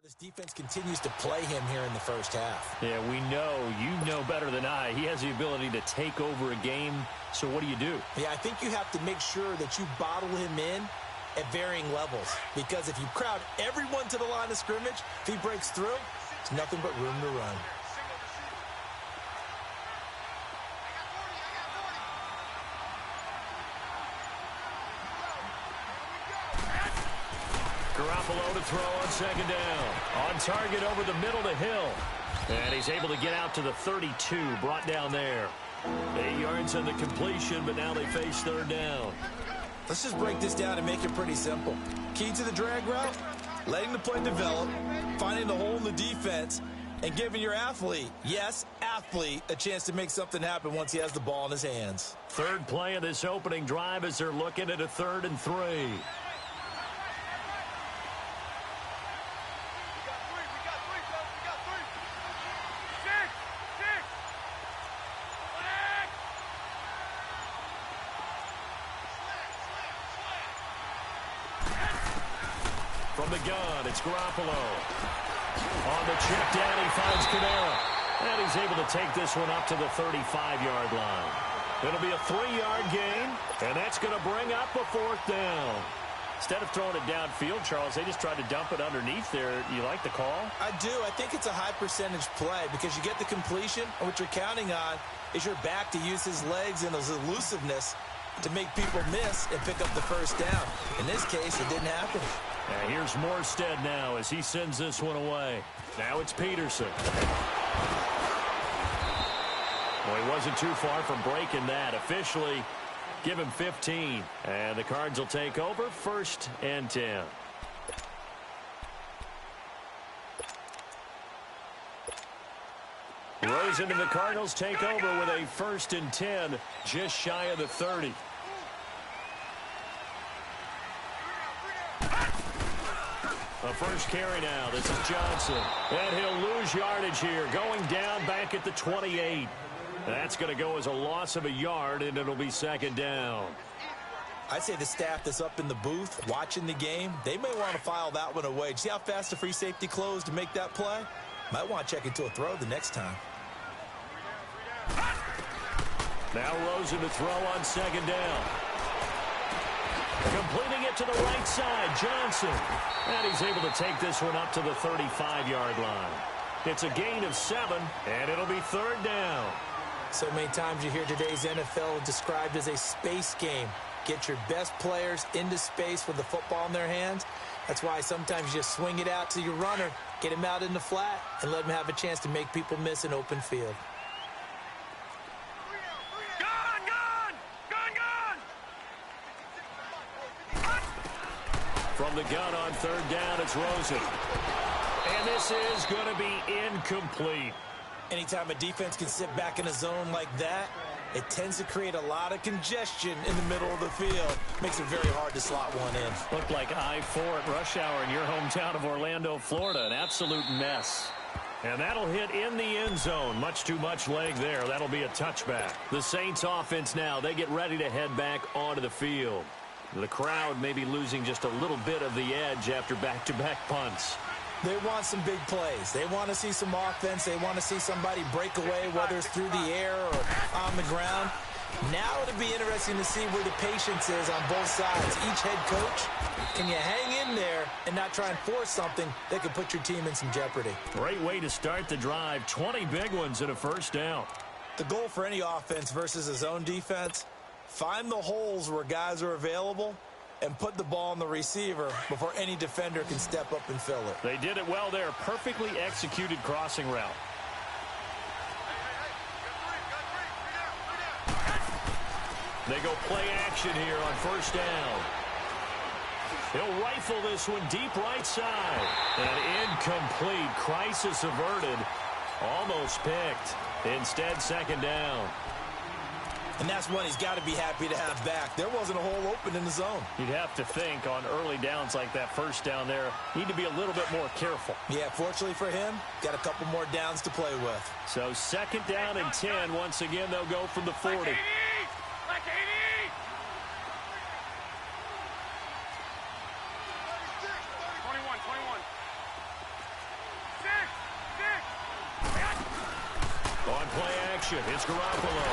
This defense continues to play him here in the first half. Yeah, we know. You know better than I. He has the ability to take over a game. So what do you do? Yeah, I think you have to make sure that you bottle him in at varying levels. Because if you crowd everyone to the line of scrimmage, if he breaks through, there's nothing but room to run. Garoppolo to throw on second down. On target over the middle to Hill. And he's able to get out to the 32, brought down there. 8 yards on the completion, but now they face third down. Let's just break this down and make it pretty simple. Key to the drag route, letting the play develop, finding the hole in the defense, and giving your athlete, yes, athlete, a chance to make something happen once he has the ball in his hands. Third play of this opening drive as they're looking at a 3rd and 3. From the gun, it's Garoppolo. On the check down, he finds Cadera. And he's able to take this one up to the 35-yard line. It'll be a 3-yard gain, and that's going to bring up a 4th down. Instead of throwing it downfield, Charles, they just tried to dump it underneath there. You like the call? I do. I think it's a high-percentage play because you get the completion, and what you're counting on is your back to use his legs and his elusiveness to make people miss and pick up the first down. In this case, it didn't happen. And here's Morstead now as he sends this one away. Now it's Peterson. Well, he wasn't too far from breaking that. Officially, give him 15. And the Cards will take over 1st and 10. Rosen and the Cardinals take over with a 1st and 10, just shy of the 30. A first carry now. This is Johnson. And he'll lose yardage here. Going down back at the 28. That's going to go as a loss of a yard, and it'll be 2nd down. I'd say the staff that's up in the booth watching the game, they may want to file that one away. See how fast the free safety closed to make that play? Might want to check into a throw the next time. Now Rosen to throw on 2nd down. Completing it to the right side, Johnson. And he's able to take this one up to the 35-yard line. It's a gain of 7, and it'll be 3rd down. So many times you hear today's NFL described as a space game. Get your best players into space with the football in their hands. That's why sometimes you just swing it out to your runner, get him out in the flat, and let him have a chance to make people miss an open field. From the gun on 3rd down, it's Rosen. And this is going to be incomplete. Anytime a defense can sit back in a zone like that, it tends to create a lot of congestion in the middle of the field. Makes it very hard to slot one in. Looked like I-4 at rush hour in your hometown of Orlando, Florida. An absolute mess. And that'll hit in the end zone. Much too much leg there. That'll be a touchback. The Saints offense now, they get ready to head back onto the field. The crowd may be losing just a little bit of the edge after back-to-back punts. They want some big plays. They want to see some offense. They want to see somebody break away, whether it's through the air or on the ground. Now it'll be interesting to see where the patience is on both sides. Each head coach, can you hang in there and not try and force something that could put your team in some jeopardy? Great way to start the drive. 20 big ones and a 1st down. The goal for any offense versus a zone defense, find the holes where guys are available and put the ball on the receiver before any defender can step up and fill it. They did it well there. Perfectly executed crossing route. They go play action here on 1st down. He'll rifle this one deep right side. And incomplete. Crisis averted. Almost picked. Instead, 2nd down. And that's one he's got to be happy to have back. There wasn't a hole open in the zone. You'd have to think on early downs like that 1st down there, need to be a little bit more careful. Yeah, fortunately for him, got a couple more downs to play with. So 2nd down and 10. Once again, they'll go from the 40. action. It's Garoppolo.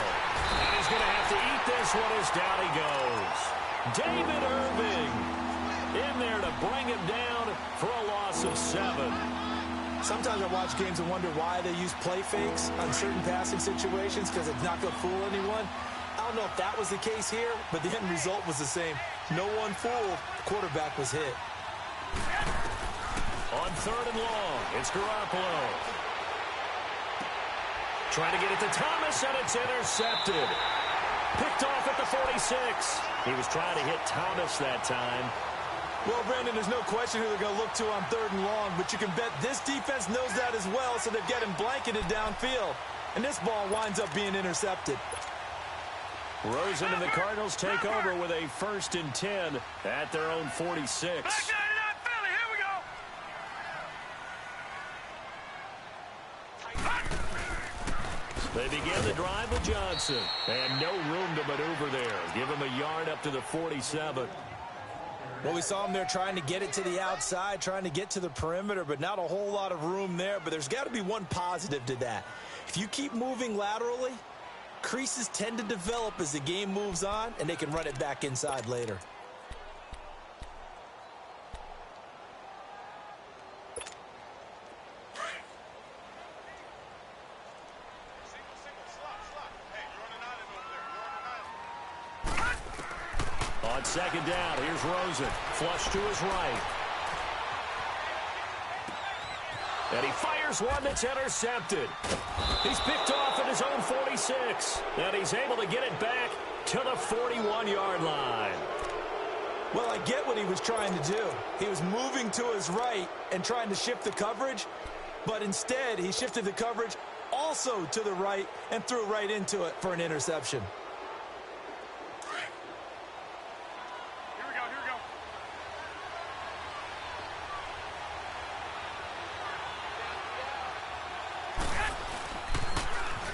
And he's going to have to eat this one as down he goes. David Irving in there to bring him down for a loss of 7. Sometimes I watch games and wonder why they use play fakes on certain passing situations because it's not going to fool anyone. I don't know if that was the case here, but the end result was the same. No one fooled. The quarterback was hit. On 3rd and long, it's Garoppolo. Trying to get it to Thomas, and it's intercepted. Picked off at the 46. He was trying to hit Thomas that time. Well, Brandon, there's no question who they're going to look to on 3rd and long, but you can bet this defense knows that as well, so they've got him blanketed downfield. And this ball winds up being intercepted. Rosen and the Cardinals take over with a 1st and 10 at their own 46. They begin the drive with Johnson. And no room to maneuver there. Give him a yard up to the 47. Well, we saw him there trying to get it to the outside, trying to get to the perimeter, but not a whole lot of room there. But there's got to be one positive to that. If you keep moving laterally, creases tend to develop as the game moves on, and they can run it back inside later. On 2nd down, here's Rosen. Flush to his right. And he fires one that's intercepted. He's picked off at his own 46. And he's able to get it back to the 41-yard line. Well, I get what he was trying to do. He was moving to his right and trying to shift the coverage. But instead, he shifted the coverage also to the right and threw right into it for an interception.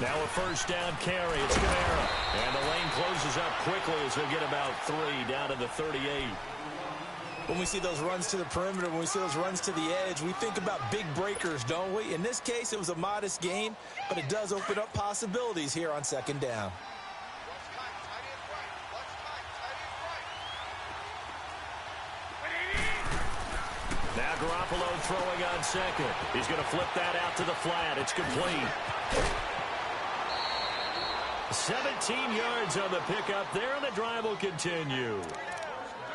Now a 1st down carry. It's Kamara. And the lane closes up quickly as he'll get about 3 down to the 38. When we see those runs to the perimeter, when we see those runs to the edge, we think about big breakers, don't we? In this case, it was a modest gain, but it does open up possibilities here on 2nd down. Now Garoppolo throwing on 2nd. He's going to flip that out to the flat. It's complete. 17 yards on the pickup there, and the drive will continue.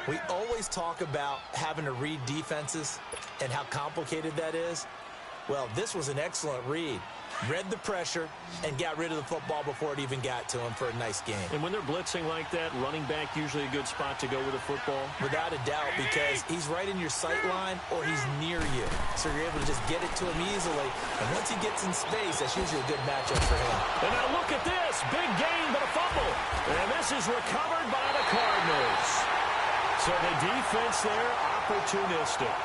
We always talk about having to read defenses and how complicated that is. Well, this was an excellent read. Read the pressure and got rid of the football before it even got to him for a nice game. And when they're blitzing like that, running back usually a good spot to go with the football? Without a doubt, because he's right in your sight line or he's near you. So you're able to just get it to him easily. And once he gets in space, that's usually a good matchup for him. And now look at this. Big gain, but a fumble. And this is recovered by the Cardinals. So the defense there, opportunistic.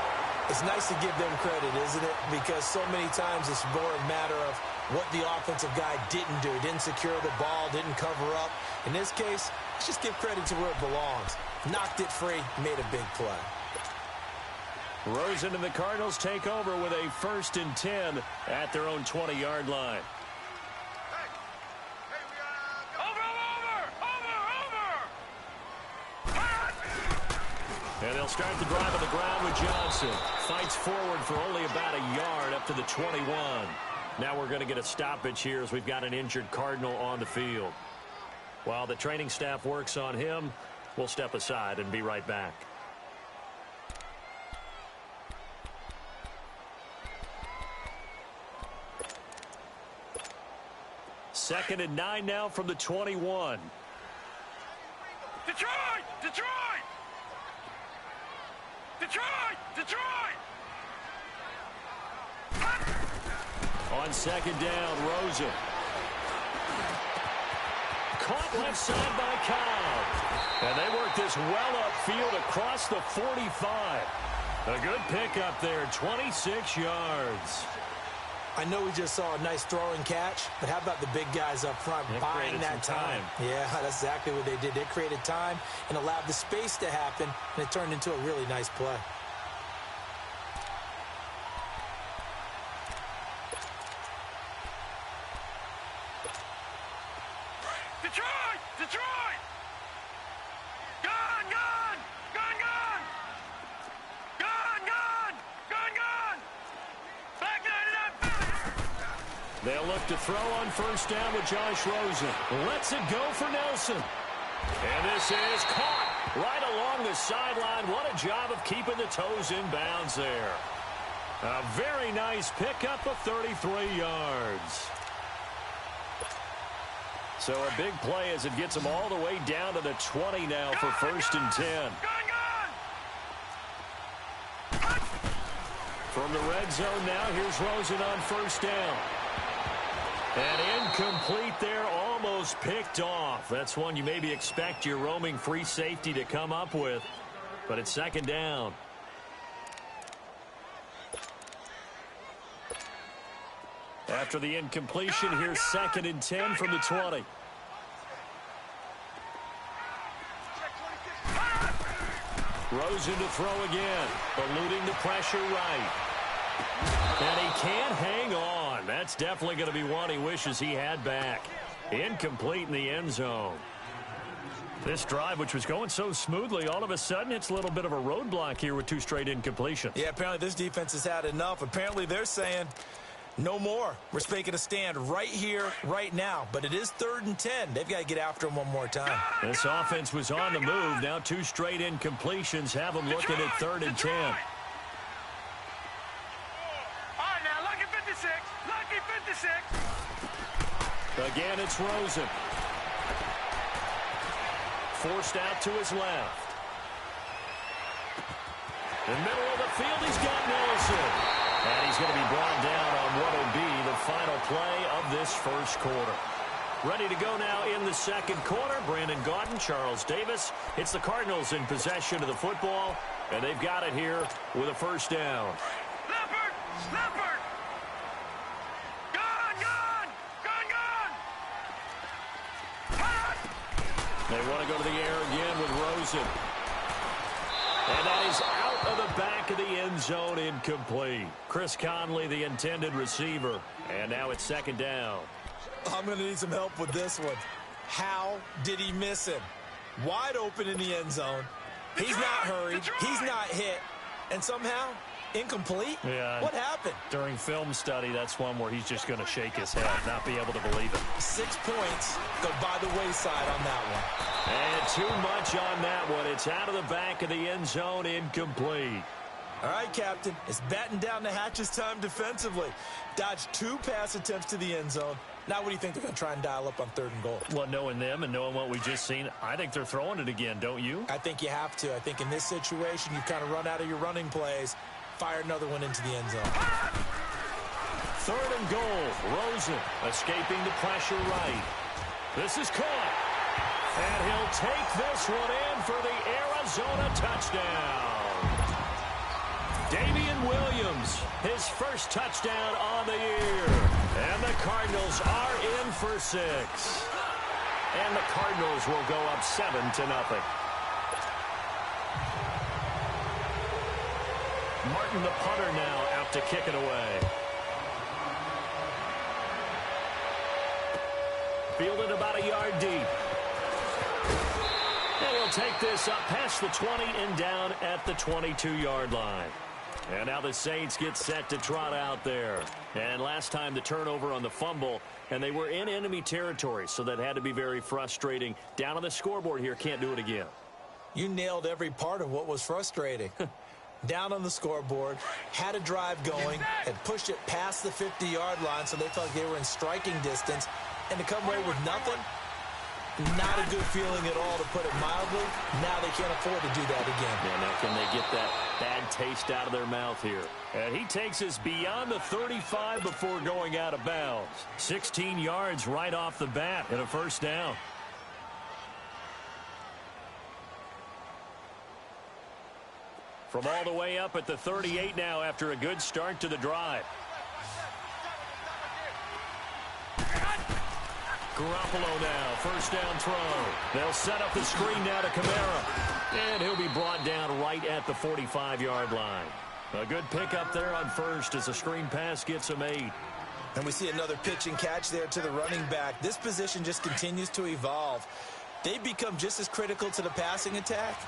It's nice to give them credit, isn't it? Because so many times it's more a matter of what the offensive guy didn't do. Didn't secure the ball, didn't cover up. In this case, let's just give credit to where it belongs. Knocked it free, made a big play. Rosen and the Cardinals take over with a 1st and 10 at their own 20-yard line. And they'll start the drive on the ground with Johnson. Fights forward for only about a yard up to the 21. Now we're going to get a stoppage here as we've got an injured Cardinal on the field. While the training staff works on him, we'll step aside and be right back. Second and 9 now from the 21. Detroit! Detroit! Detroit! Detroit! On 2nd down, Rosen. Caught left side by Cobb. And they work this well upfield across the 45. A good pickup there, 26 yards. I know we just saw a nice throw and catch, but how about the big guys up front buying that time? Yeah, that's exactly what they did. They created time and allowed the space to happen, and it turned into a really nice play. Detroit! Detroit! Gone! Gone! Gone! Gone! Gone! Gone! Gone! Gone! Back 99! They'll look to throw on first down with Josh Rosen. Lets it go for Nelson. And this is caught right along the sideline. What a job of keeping the toes in bounds there. A very nice pickup of 33 yards. So a big play as it gets them all the way down to the 20 now for first and 10. From the red zone now, here's Rosen on first down. And incomplete there, almost picked off. That's one you maybe expect your roaming free safety to come up with. But it's second down. After the incompletion, here's second and 10 from the 20. Rosen to throw again, eluding the pressure right. And he can't hang on. That's definitely going to be one he wishes he had back. Incomplete in the end zone. This drive, which was going so smoothly, all of a sudden it's a little bit of a roadblock here with two straight incompletions. Yeah, apparently this defense has had enough. Apparently they're saying no more. We're making a stand right here, right now. But it is 3rd and 10. They've got to get after him one more time. This offense was on the move. Now two straight incompletions have them looking at 3rd and 10. All right, now, lucky 56. Lucky 56. Again, it's Rosen. Forced out to his left. In the middle of the field, he's got Nelson. And he's going to be brought down on what will be the final play of this first quarter. Ready to go now in the second quarter. Brandon Gaudin, Charles Davis. It's the Cardinals in possession of the football, and they've got it here with a first down. Leopard! Leopard! Gone! Gone! Gone! Gone! Hot! They want to go to the air again with Rosen. And that is out of the back of the end zone, incomplete. Chris Conley, the intended receiver. And now it's second down. I'm going to need some help with this one. How did he miss him? Wide open in the end zone. He's not hurried. He's not hit. And somehow, incomplete? Yeah. What happened? During film study, that's one where he's just going to shake his head, not be able to believe it. 6 points go by the wayside on that one. And too much on that one. It's out of the back of the end zone, incomplete. All right, Captain. It's batten down the hatches time defensively. Dodged 2 pass attempts to the end zone. Now what do you think they're going to try and dial up on 3rd and goal? Well, knowing them and knowing what we just seen, I think they're throwing it again, don't you? I think you have to. I think in this situation, you've kind of run out of your running plays. Fire another one into the end zone. 3rd and goal. Rosen escaping the pressure right. This is caught. And he'll take this one in for the Arizona touchdown. Damian Williams, his first touchdown on the year. And the Cardinals are in for 6. And the Cardinals will go up 7-0. Martin, the punter, now out to kick it away. Fielded about a yard deep. And he'll take this up past the 20 and down at the 22-yard line. And now the Saints get set to trot out there. And last time the turnover on the fumble, and they were in enemy territory, so that had to be very frustrating. Down on the scoreboard here, can't do it again. You nailed every part of what was frustrating. Down on the scoreboard, had a drive going, had pushed it past the 50-yard line, so they felt like they were in striking distance, and to come away with nothing, not a good feeling at all, to put it mildly. Now they can't afford to do that again. Yeah, now can they get that bad taste out of their mouth here? And he takes us beyond the 35 before going out of bounds. 16 yards right off the bat and a first down. From all the way up at the 38 now after a good start to the drive. Garoppolo now, first down throw. They'll set up the screen now to Kamara. And he'll be brought down right at the 45-yard line. A good pickup there on first as the screen pass gets him 8. And we see another pitch and catch there to the running back. This position just continues to evolve. They become just as critical to the passing attack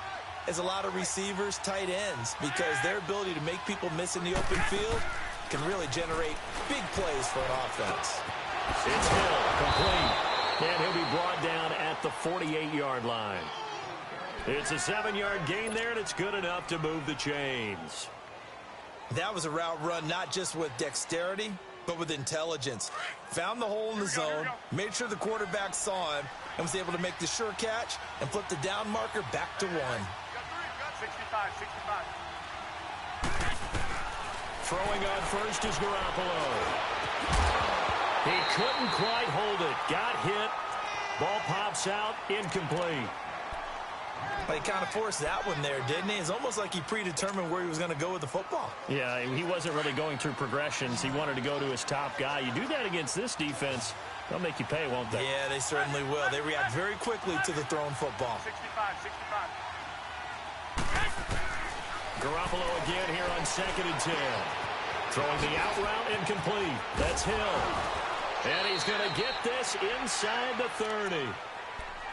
as a lot of receivers, tight ends, because their ability to make people miss in the open field can really generate big plays for an offense. It's Hill, complete. And he'll be brought down at the 48-yard line. It's a 7-yard gain there, and it's good enough to move the chains. That was a route run not just with dexterity, but with intelligence. Found the hole in the zone, made sure the quarterback saw him, and was able to make the sure catch and flip the down marker back to 1. 65, 65. Throwing on first is Garoppolo. He couldn't quite hold it. Got hit. Ball pops out. Incomplete. He kind of forced that one there, didn't he? It's almost like he predetermined where he was going to go with the football. Yeah, he wasn't really going through progressions. He wanted to go to his top guy. You do that against this defense, they'll make you pay, won't they? Yeah, they certainly will. They react very quickly to the thrown football. 65, 65. Garoppolo again here on 2nd and 10. Throwing the out route incomplete. That's Hill. And he's going to get this inside the 30.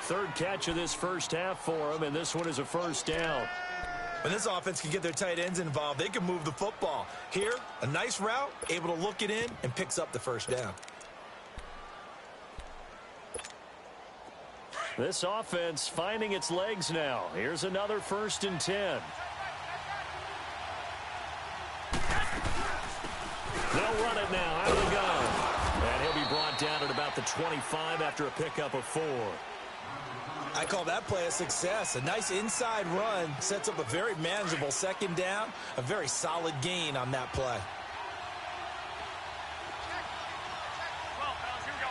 Third catch of this first half for him, and this one is a first down. When this offense can get their tight ends involved, they can move the football. Here, a nice route, able to look it in, and picks up the first down. This offense finding its legs now. Here's another 1st and 10. They'll run it now out of the gun. And he'll be brought down at about the 25 after a pickup of 4. I call that play a success. A nice inside run sets up a very manageable 2nd down. A very solid gain on that play. Well, fellas, here we go.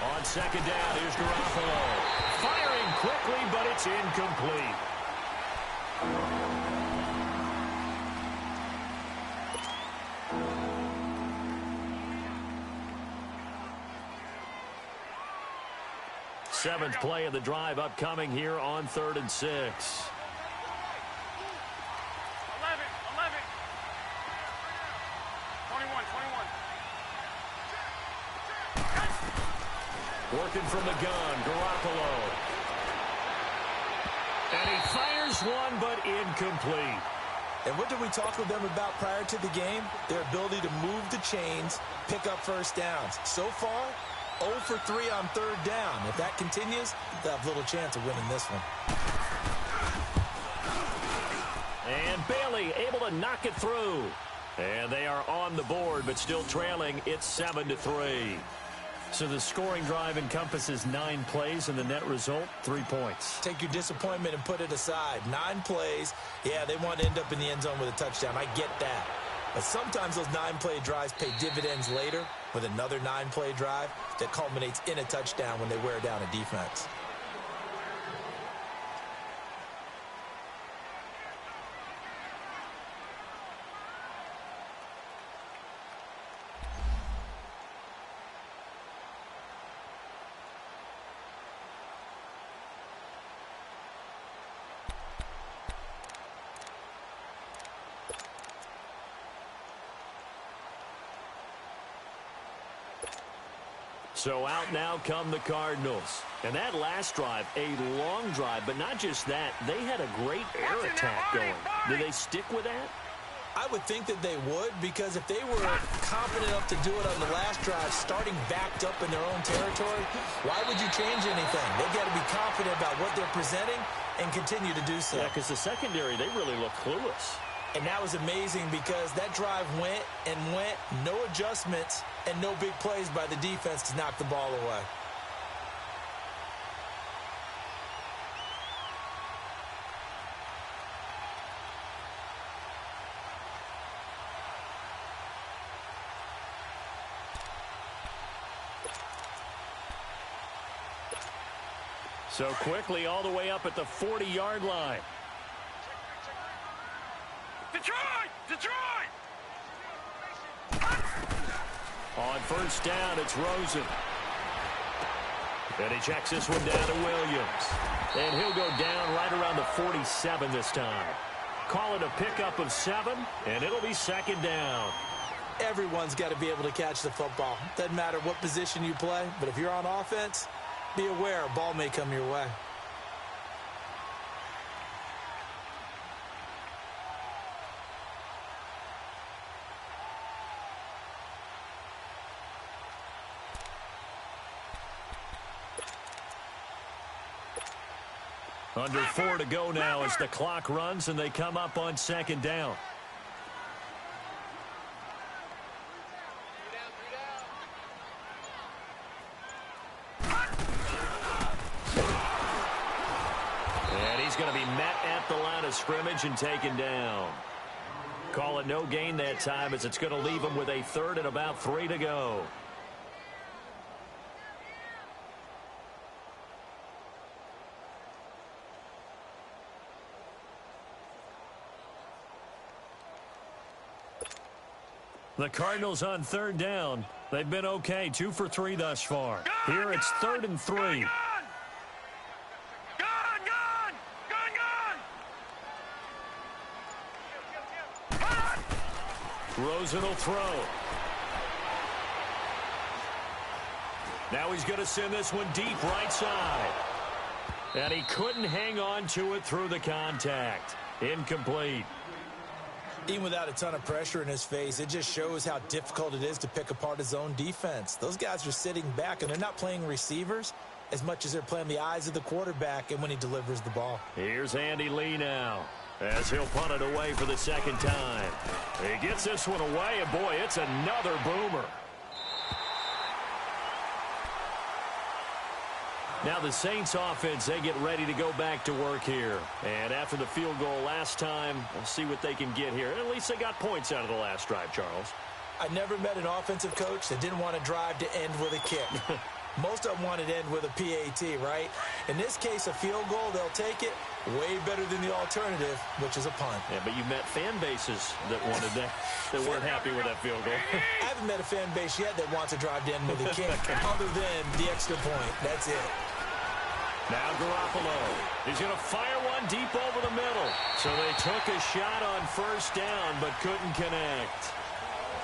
On 2nd down, here's Garoppolo. Firing quickly, but it's incomplete. Seventh play of the drive upcoming here on 3rd and 6. 11, 11. Working from the gun, Garoppolo. And he fires one, but incomplete. And what did we talk with them about prior to the game? Their ability to move the chains, pick up first downs. So far, 0 for 3 on 3rd down. If that continues, they'll have little chance of winning this one. And Bailey able to knock it through. And they are on the board, but still trailing. It's 7-3. So the scoring drive encompasses 9 plays, and the net result, 3 points. Take your disappointment and put it aside. 9 plays. Yeah, they want to end up in the end zone with a touchdown. I get that. But sometimes those 9-play drives pay dividends later with another 9-play drive that culminates in a touchdown when they wear down a defense. So out now come the Cardinals. And that last drive, a long drive, but not just that. They had a great air attack going. Do they stick with that? I would think that they would, because if they were confident enough to do it on the last drive, starting backed up in their own territory, why would you change anything? They've got to be confident about what they're presenting and continue to do so. Yeah, because the secondary, they really look clueless. And that was amazing because that drive went and went, no adjustments, and no big plays by the defense to knock the ball away. So quickly all the way up at the 40-yard line. Detroit! Detroit! On first down, it's Rosen. And he checks this one down to Williams. And he'll go down right around the 47 this time. Call it a pickup of 7, and it'll be 2nd down. Everyone's got to be able to catch the football. Doesn't matter what position you play, but if you're on offense, be aware a ball may come your way. Under 4 to go now as the clock runs and they come up on second down. And he's going to be met at the line of scrimmage and taken down. Call it no gain that time as it's going to leave him with a third and about 3 to go. The Cardinals on third down. They've been okay, 2 for 3 thus far. Here it's 3rd and 3. Gone! Rosen will throw. Now he's going to send this one deep right side. And he couldn't hang on to it through the contact. Incomplete. Even without a ton of pressure in his face, it just shows how difficult it is to pick apart his own defense. Those guys are sitting back, and they're not playing receivers as much as they're playing the eyes of the quarterback and when he delivers the ball. Here's Andy Lee now as he'll punt it away for the second time. He gets this one away, and boy, it's another boomer. Now the Saints offense, they get ready to go back to work here. And after the field goal last time, we'll see what they can get here. At least they got points out of the last drive, Charles. I never met an offensive coach that didn't want to drive to end with a kick. Most of them wanted to end with a PAT, right? In this case, a field goal, they'll take it. Way better than the alternative, which is a punt. Yeah, but you met fan bases that wanted that, that weren't happy with that field goal. I haven't met a fan base yet that wants to drive to end with a kick, other than the extra point. That's it. Now Garoppolo. He's going to fire one deep over the middle. So they took a shot on first down, but couldn't connect.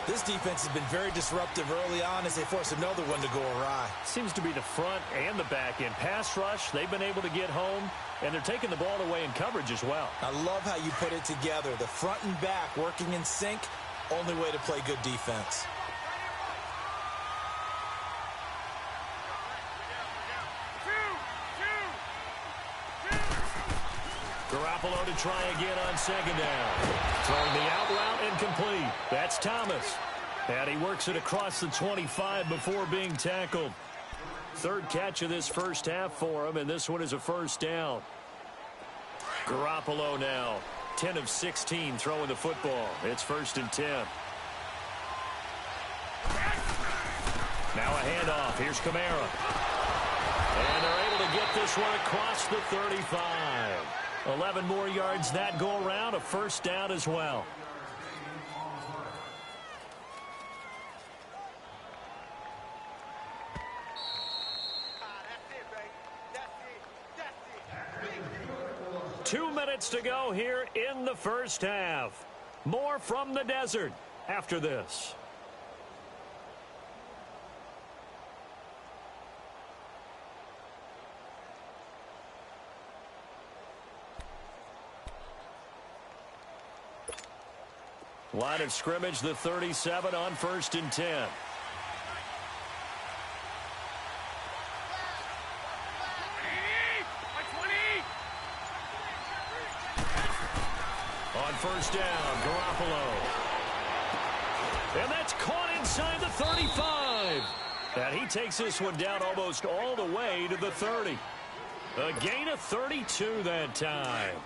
This defense has been very disruptive early on as they force another one to go awry. Seems to be the front and the back end. Pass rush, they've been able to get home, and they're taking the ball away in coverage as well. I love how you put it together. The front and back working in sync, only way to play good defense. Garoppolo to try again on second down. Throwing the out route incomplete. That's Thomas. And he works it across the 25 before being tackled. Third catch of this first half for him, and this one is a first down. Garoppolo now, 10 of 16 throwing the football. It's 1st and 10. Now a handoff. Here's Kamara. And they're able to get this one across the 35. 11 more yards that go around, a first down as well. That's it. 2 minutes to go here in the first half. More from the desert after this. Line of scrimmage, the 37 on 1st and 10. On first down, Garoppolo. And that's caught inside the 35. And he takes this one down almost all the way to the 30. A gain of 32 that time.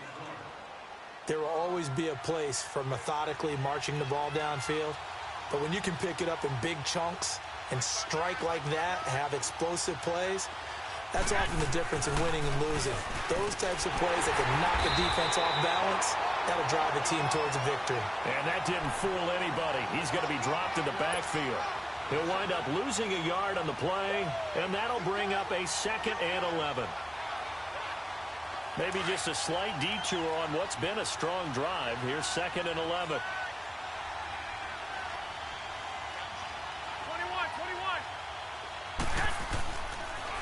There will always be a place for methodically marching the ball downfield. But when you can pick it up in big chunks and strike like that, have explosive plays, that's often the difference in winning and losing. Those types of plays that can knock a defense off balance, that'll drive a team towards a victory. And that didn't fool anybody. He's going to be dropped in the backfield. He'll wind up losing a yard on the play, and that'll bring up a 2nd and 11. Maybe just a slight detour on what's been a strong drive. Here's 2nd and 11.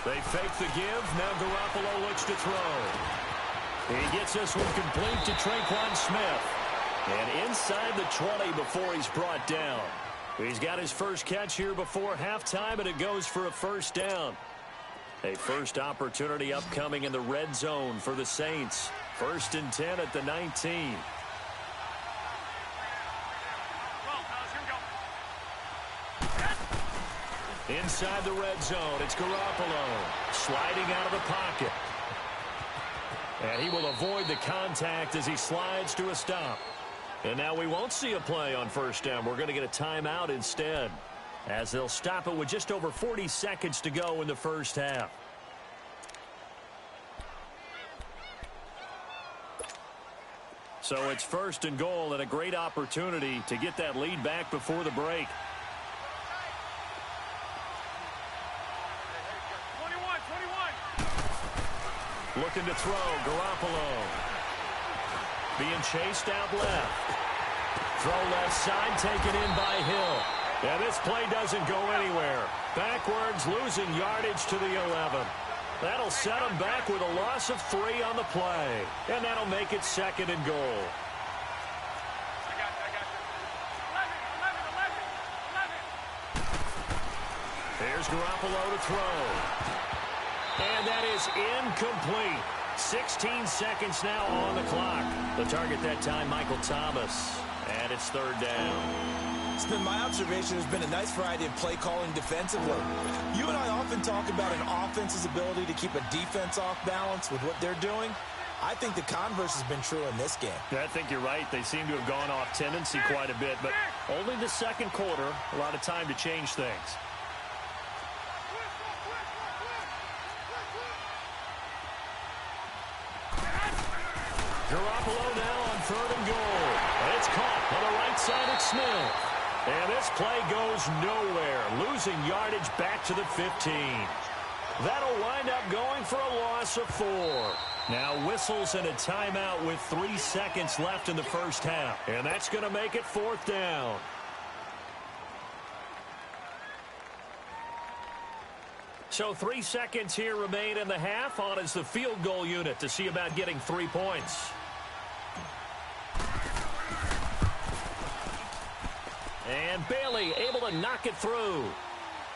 They fake the give. Now Garoppolo looks to throw. He gets this one complete to Traquan Smith. And inside the 20 before he's brought down. He's got his first catch here before halftime, and it goes for a first down. A first opportunity upcoming in the red zone for the Saints. 1st and 10 at the 19. Inside the red zone, it's Garoppolo sliding out of the pocket. And he will avoid the contact as he slides to a stop. And now we won't see a play on first down. We're going to get a timeout instead, as they'll stop it with just over 40 seconds to go in the first half. So it's 1st and goal and a great opportunity to get that lead back before the break. 21. Looking to throw, Garoppolo. Being chased out left. Throw left side, taken in by Hill. And this play doesn't go anywhere. Backwards, losing yardage to the 11. That'll set him back with a loss of 3 on the play. And that'll make it 2nd and goal. I got you. 11. Here's Garoppolo to throw. And that is incomplete. 16 seconds now on the clock. The target that time, Michael Thomas. And it's 3rd down. It's been my observation there's been a nice variety of play calling defensively. You and I often talk about an offense's ability to keep a defense off balance with what they're doing. I think the converse has been true in this game. Yeah, I think you're right. They seem to have gone off tendency quite a bit, but only the 2nd quarter, a lot of time to change things. Garoppolo now on 3rd and goal. And it's caught on the right side of Smith. And this play goes nowhere, losing yardage back to the 15. That'll wind up going for a loss of 4. Now whistles and a timeout with 3 seconds left in the first half. And that's going to make it 4th down. So 3 seconds here remain in the half. On is the field goal unit to see about getting 3 points. And Bailey able to knock it through.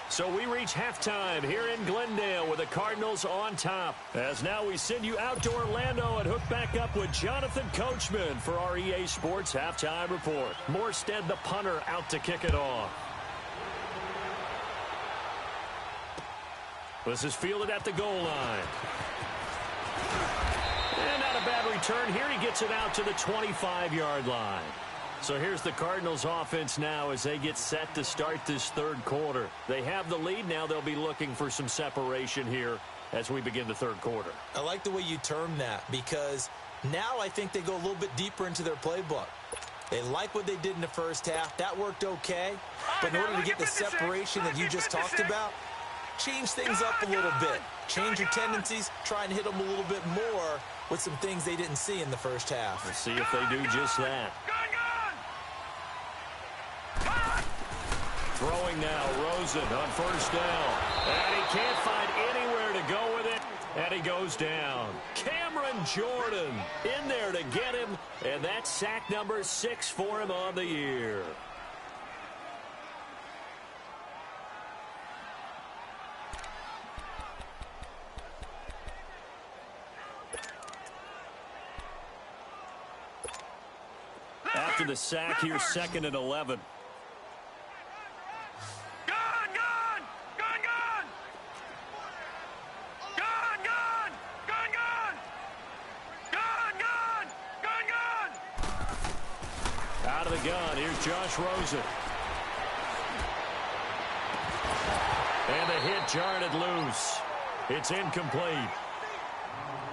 So we reach halftime here in Glendale with the Cardinals on top. As now we send you out to Orlando and hook back up with Jonathan Coachman for our EA Sports Halftime Report. Morstead, the punter, out to kick it off. This is fielded at the goal line. And not a bad return here. He gets it out to the 25-yard line. So here's the Cardinals offense now as they get set to start this 3rd quarter. They have the lead. Now they'll be looking for some separation here as we begin the 3rd quarter. I like the way you term that, because now I think they go a little bit deeper into their playbook. They like what they did in the first half. That worked okay. But in order to get the separation that you just talked about, change things up a little bit. Change your tendencies. Try and hit them a little bit more with some things they didn't see in the first half. We'll see if they do just that. Throwing now, Rosen on 1st down. And he can't find anywhere to go with it. And he goes down. Cameron Jordan in there to get him. And that's sack number 6 for him on the year. After the sack, here's 2nd and 11. Out of the gun, here's Josh Rosen. And the hit jarred it loose. It's incomplete.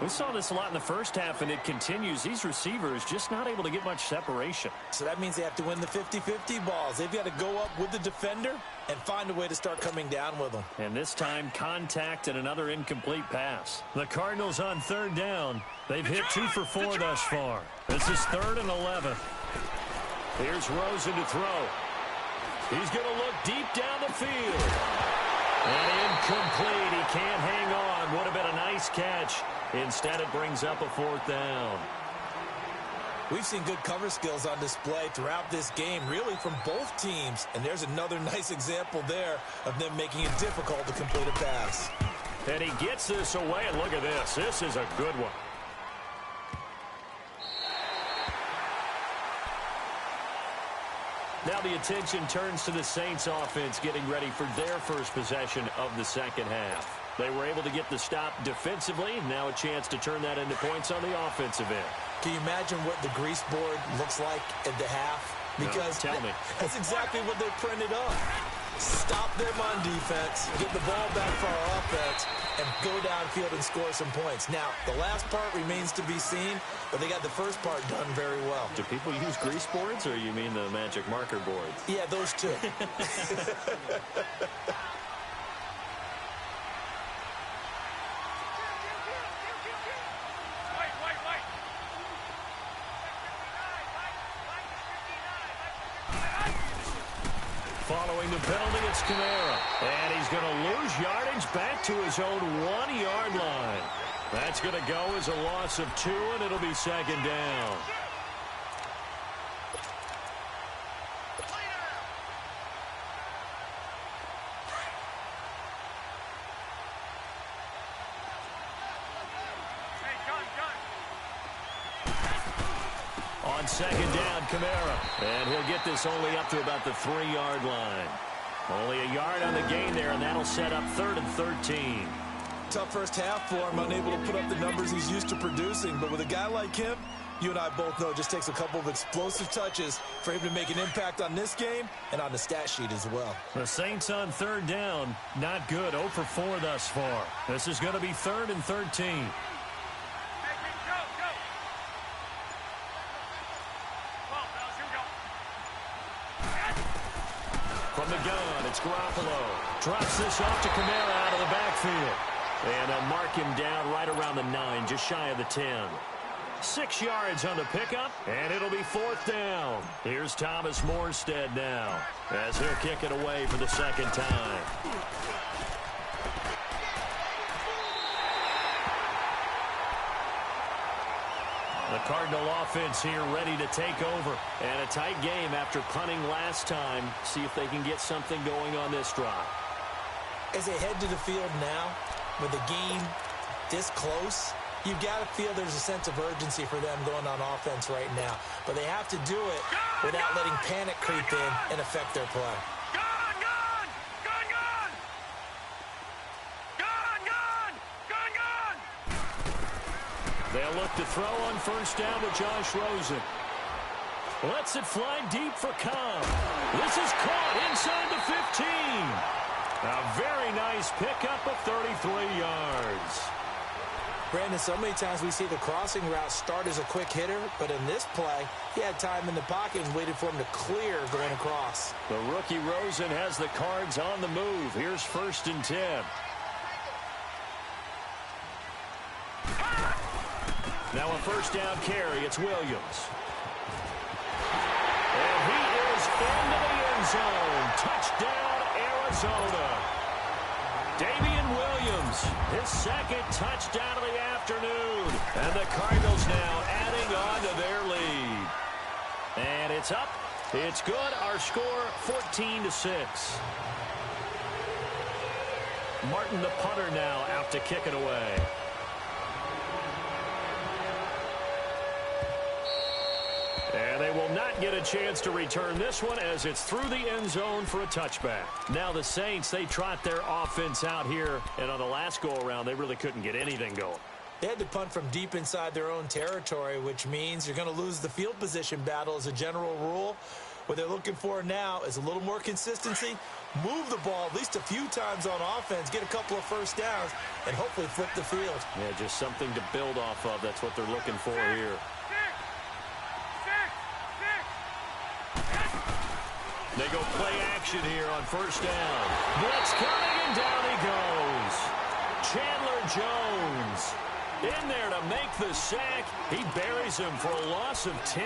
We saw this a lot in the first half, and it continues. These receivers just not able to get much separation. So that means they have to win the 50-50 balls. They've got to go up with the defender and find a way to start coming down with them. And this time, contact and another incomplete pass. The Cardinals on 3rd down. They've hit 2 for 4 thus far. This is 3rd and 11. Here's Rosen to throw. He's going to look deep down the field. And incomplete. He can't hang on. Would have been a nice catch. Instead, it brings up a 4th down. We've seen good cover skills on display throughout this game, really from both teams. And there's another nice example there of them making it difficult to complete a pass. And he gets this away, and look at this. This is a good one. Now the attention turns to the Saints offense getting ready for their first possession of the second half. They were able to get the stop defensively. Now a chance to turn that into points on the offensive end. Can you imagine what the grease board looks like at the half? Because no, tell me. That's exactly what they printed up. Stop them on defense, get the ball back for our offense, and go downfield and score some points. Now, the last part remains to be seen, but they got the first part done very well. Do people use grease boards, or you mean the magic marker boards? Yeah, those two. Following the penalty, it's Kamara. And he's going to lose yardage back to his own 1-yard line. That's going to go as a loss of 2, and it'll be second down. On second down, Kamara. And he'll get this only up to about the 3-yard line. Only a yard on the gain there, and that'll set up 3rd and 13. Tough first half for him, unable to put up the numbers he's used to producing. But with a guy like him, you and I both know it just takes a couple of explosive touches for him to make an impact on this game and on the stat sheet as well. The Saints on 3rd down, not good. 0 for 4 thus far. This is going to be 3rd and 13. From the gun, it's Garoppolo. Drops this off to Kamara out of the backfield. And they'll mark him down right around the 9, just shy of the 10. 6 yards on the pickup, and it'll be 4th down. Here's Thomas Morstead now, as he'll kick it away for the second time. The Cardinal offense here ready to take over. And a tight game after punting last time. See if they can get something going on this drive. As they head to the field now, with the game this close, you've got to feel there's a sense of urgency for them going on offense right now. But they have to do it without letting panic creep in and affect their play. They'll look to throw on first down with Josh Rosen. Lets it fly deep for Cobb. This is caught inside the 15. A very nice pickup of 33 yards. Brandon, so many times we see the crossing route start as a quick hitter, but in this play, he had time in the pocket and waited for him to clear going across. The rookie Rosen has the Cards on the move. Here's 1st and 10. Now a first down carry. It's Williams. And he is into the end zone. Touchdown, Arizona. Damian Williams, his 2nd touchdown of the afternoon. And the Cardinals now adding on to their lead. And it's up. It's good. Our score, 14-6. Martin, the punter, now out to kick it away. And they will not get a chance to return this one as it's through the end zone for a touchback. Now the Saints, they trot their offense out here, and on the last go-around, they really couldn't get anything going. They had to punt from deep inside their own territory, which means you're going to lose the field position battle as a general rule. What they're looking for now is a little more consistency, move the ball at least a few times on offense, get a couple of first downs, and hopefully flip the field. Yeah, just something to build off of. That's what they're looking for here. They go play action here on first down. Blitz coming, and down he goes. Chandler Jones in there to make the sack. He buries him for a loss of 10.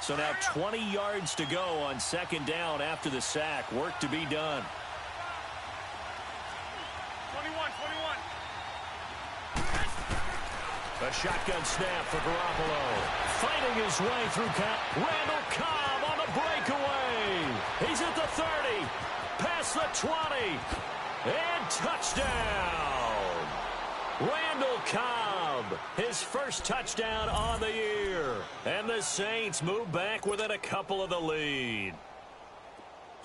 So now 20 yards to go on second down after the sack. Work to be done. 21. A shotgun snap for Garoppolo. Fighting his way through Randall Cobb on the breakaway. He's at the 30. Past the 20. And touchdown. Randall Cobb, his first touchdown on the year. And the Saints move back within a couple of the lead.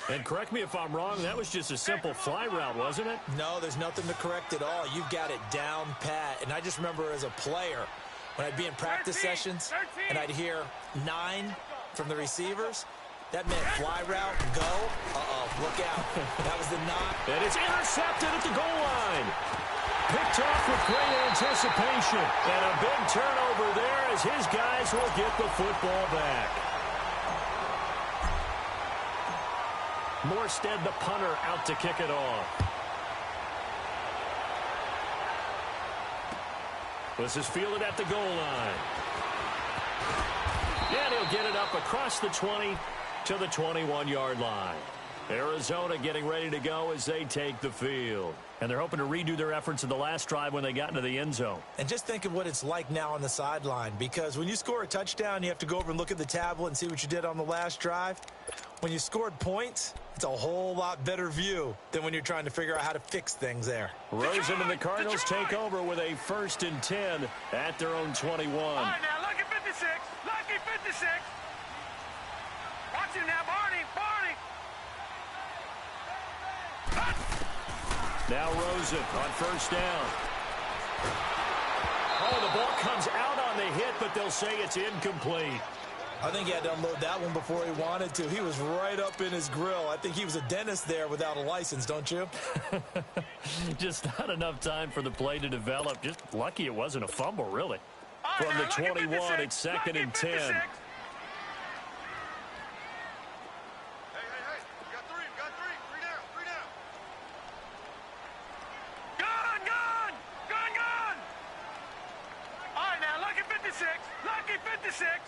And correct me if I'm wrong, that was just a simple fly route, wasn't it? No, there's nothing to correct at all. You've got it down pat. And I just remember as a player, when I'd be in practice sessions and I'd hear 9 from the receivers, that meant fly route, go. Look out. That was the 9. And it's intercepted at the goal line. Picked off with great anticipation. And a big turnover there as his guys will get the football back. Morstead, the punter, out to kick it off. This is fielded at the goal line. And he'll get it up across the 20 to the 21-yard line. Arizona getting ready to go as they take the field. And they're hoping to redo their efforts in the last drive when they got into the end zone. And just think of what it's like now on the sideline, because when you score a touchdown, you have to go over and look at the tablet and see what you did on the last drive. When you scored points, it's a whole lot better view than when you're trying to figure out how to fix things there. Rosen and the Cardinals take over with a 1st and 10 at their own 21. All right, now, lucky 56. Lucky 56. Watch him now, Barney. Now Rosen on 1st down. Oh, the ball comes out on the hit, but they'll say it's incomplete. I think he had to unload that one before he wanted to. He was right up in his grill. I think he was a dentist there without a license, don't you? Just not enough time for the play to develop. Just lucky it wasn't a fumble, really. From the 21, it's 2nd and 10. Hey. Lucky 56.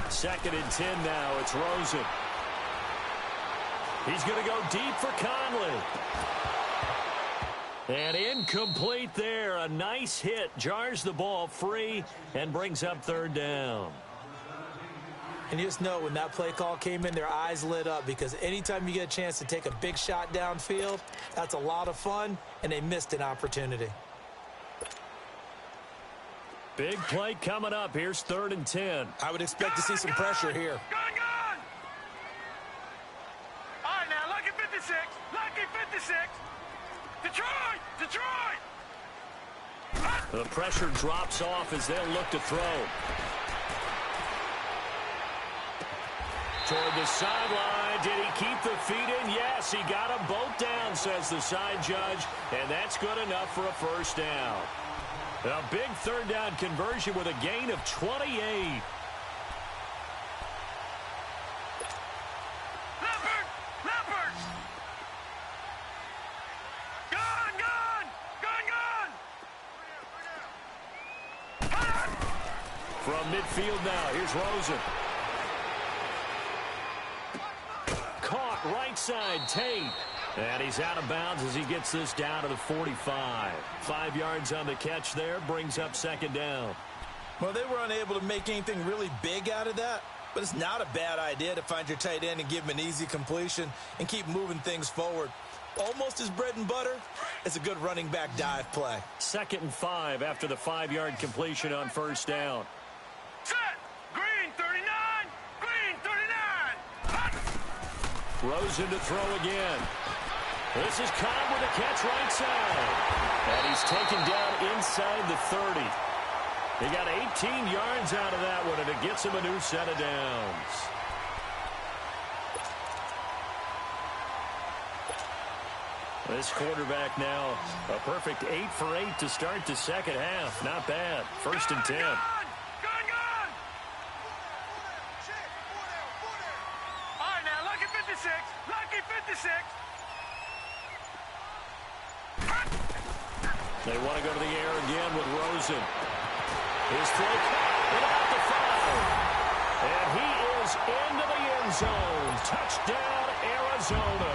2nd and 10 now. It's Rosen. He's going to go deep for Conley. And incomplete there. A nice hit. Jars the ball free and brings up 3rd down. And you just know when that play call came in, their eyes lit up, because anytime you get a chance to take a big shot downfield, that's a lot of fun, and they missed an opportunity. Big play coming up. Here's 3rd and 10. I would expect to see some pressure here. Gone. All right, now, lucky 56. Lucky 56. Detroit. The pressure drops off as they'll look to throw. Toward the sideline. Did he keep the feet in? Yes, he got them both down, says the side judge. And that's good enough for a 1st down. A big 3rd down conversion with a gain of 28. Leopard! Gone! From midfield now, here's Rosen. Caught right side, Tate. And he's out of bounds as he gets this down to the 45. 5 yards on the catch there, brings up 2nd down. Well, they were unable to make anything really big out of that, but it's not a bad idea to find your tight end and give him an easy completion and keep moving things forward. Almost his bread and butter. It's a good running back dive play. 2nd and 5 after the 5-yard completion on 1st down. Set! Green 39! Green 39! Hot! Rosen to throw again. This is Cobb with a catch right side. And he's taken down inside the 30. He got 18 yards out of that one, and it gets him a new set of downs. This quarterback now, a perfect 8 for 8 to start the 2nd half. Not bad. 1st and 10. Gone! All right, now, lucky 56. Lucky 56. They want to go to the air again with Rosen. His throw caught without the foul. And he is into the end zone. Touchdown, Arizona.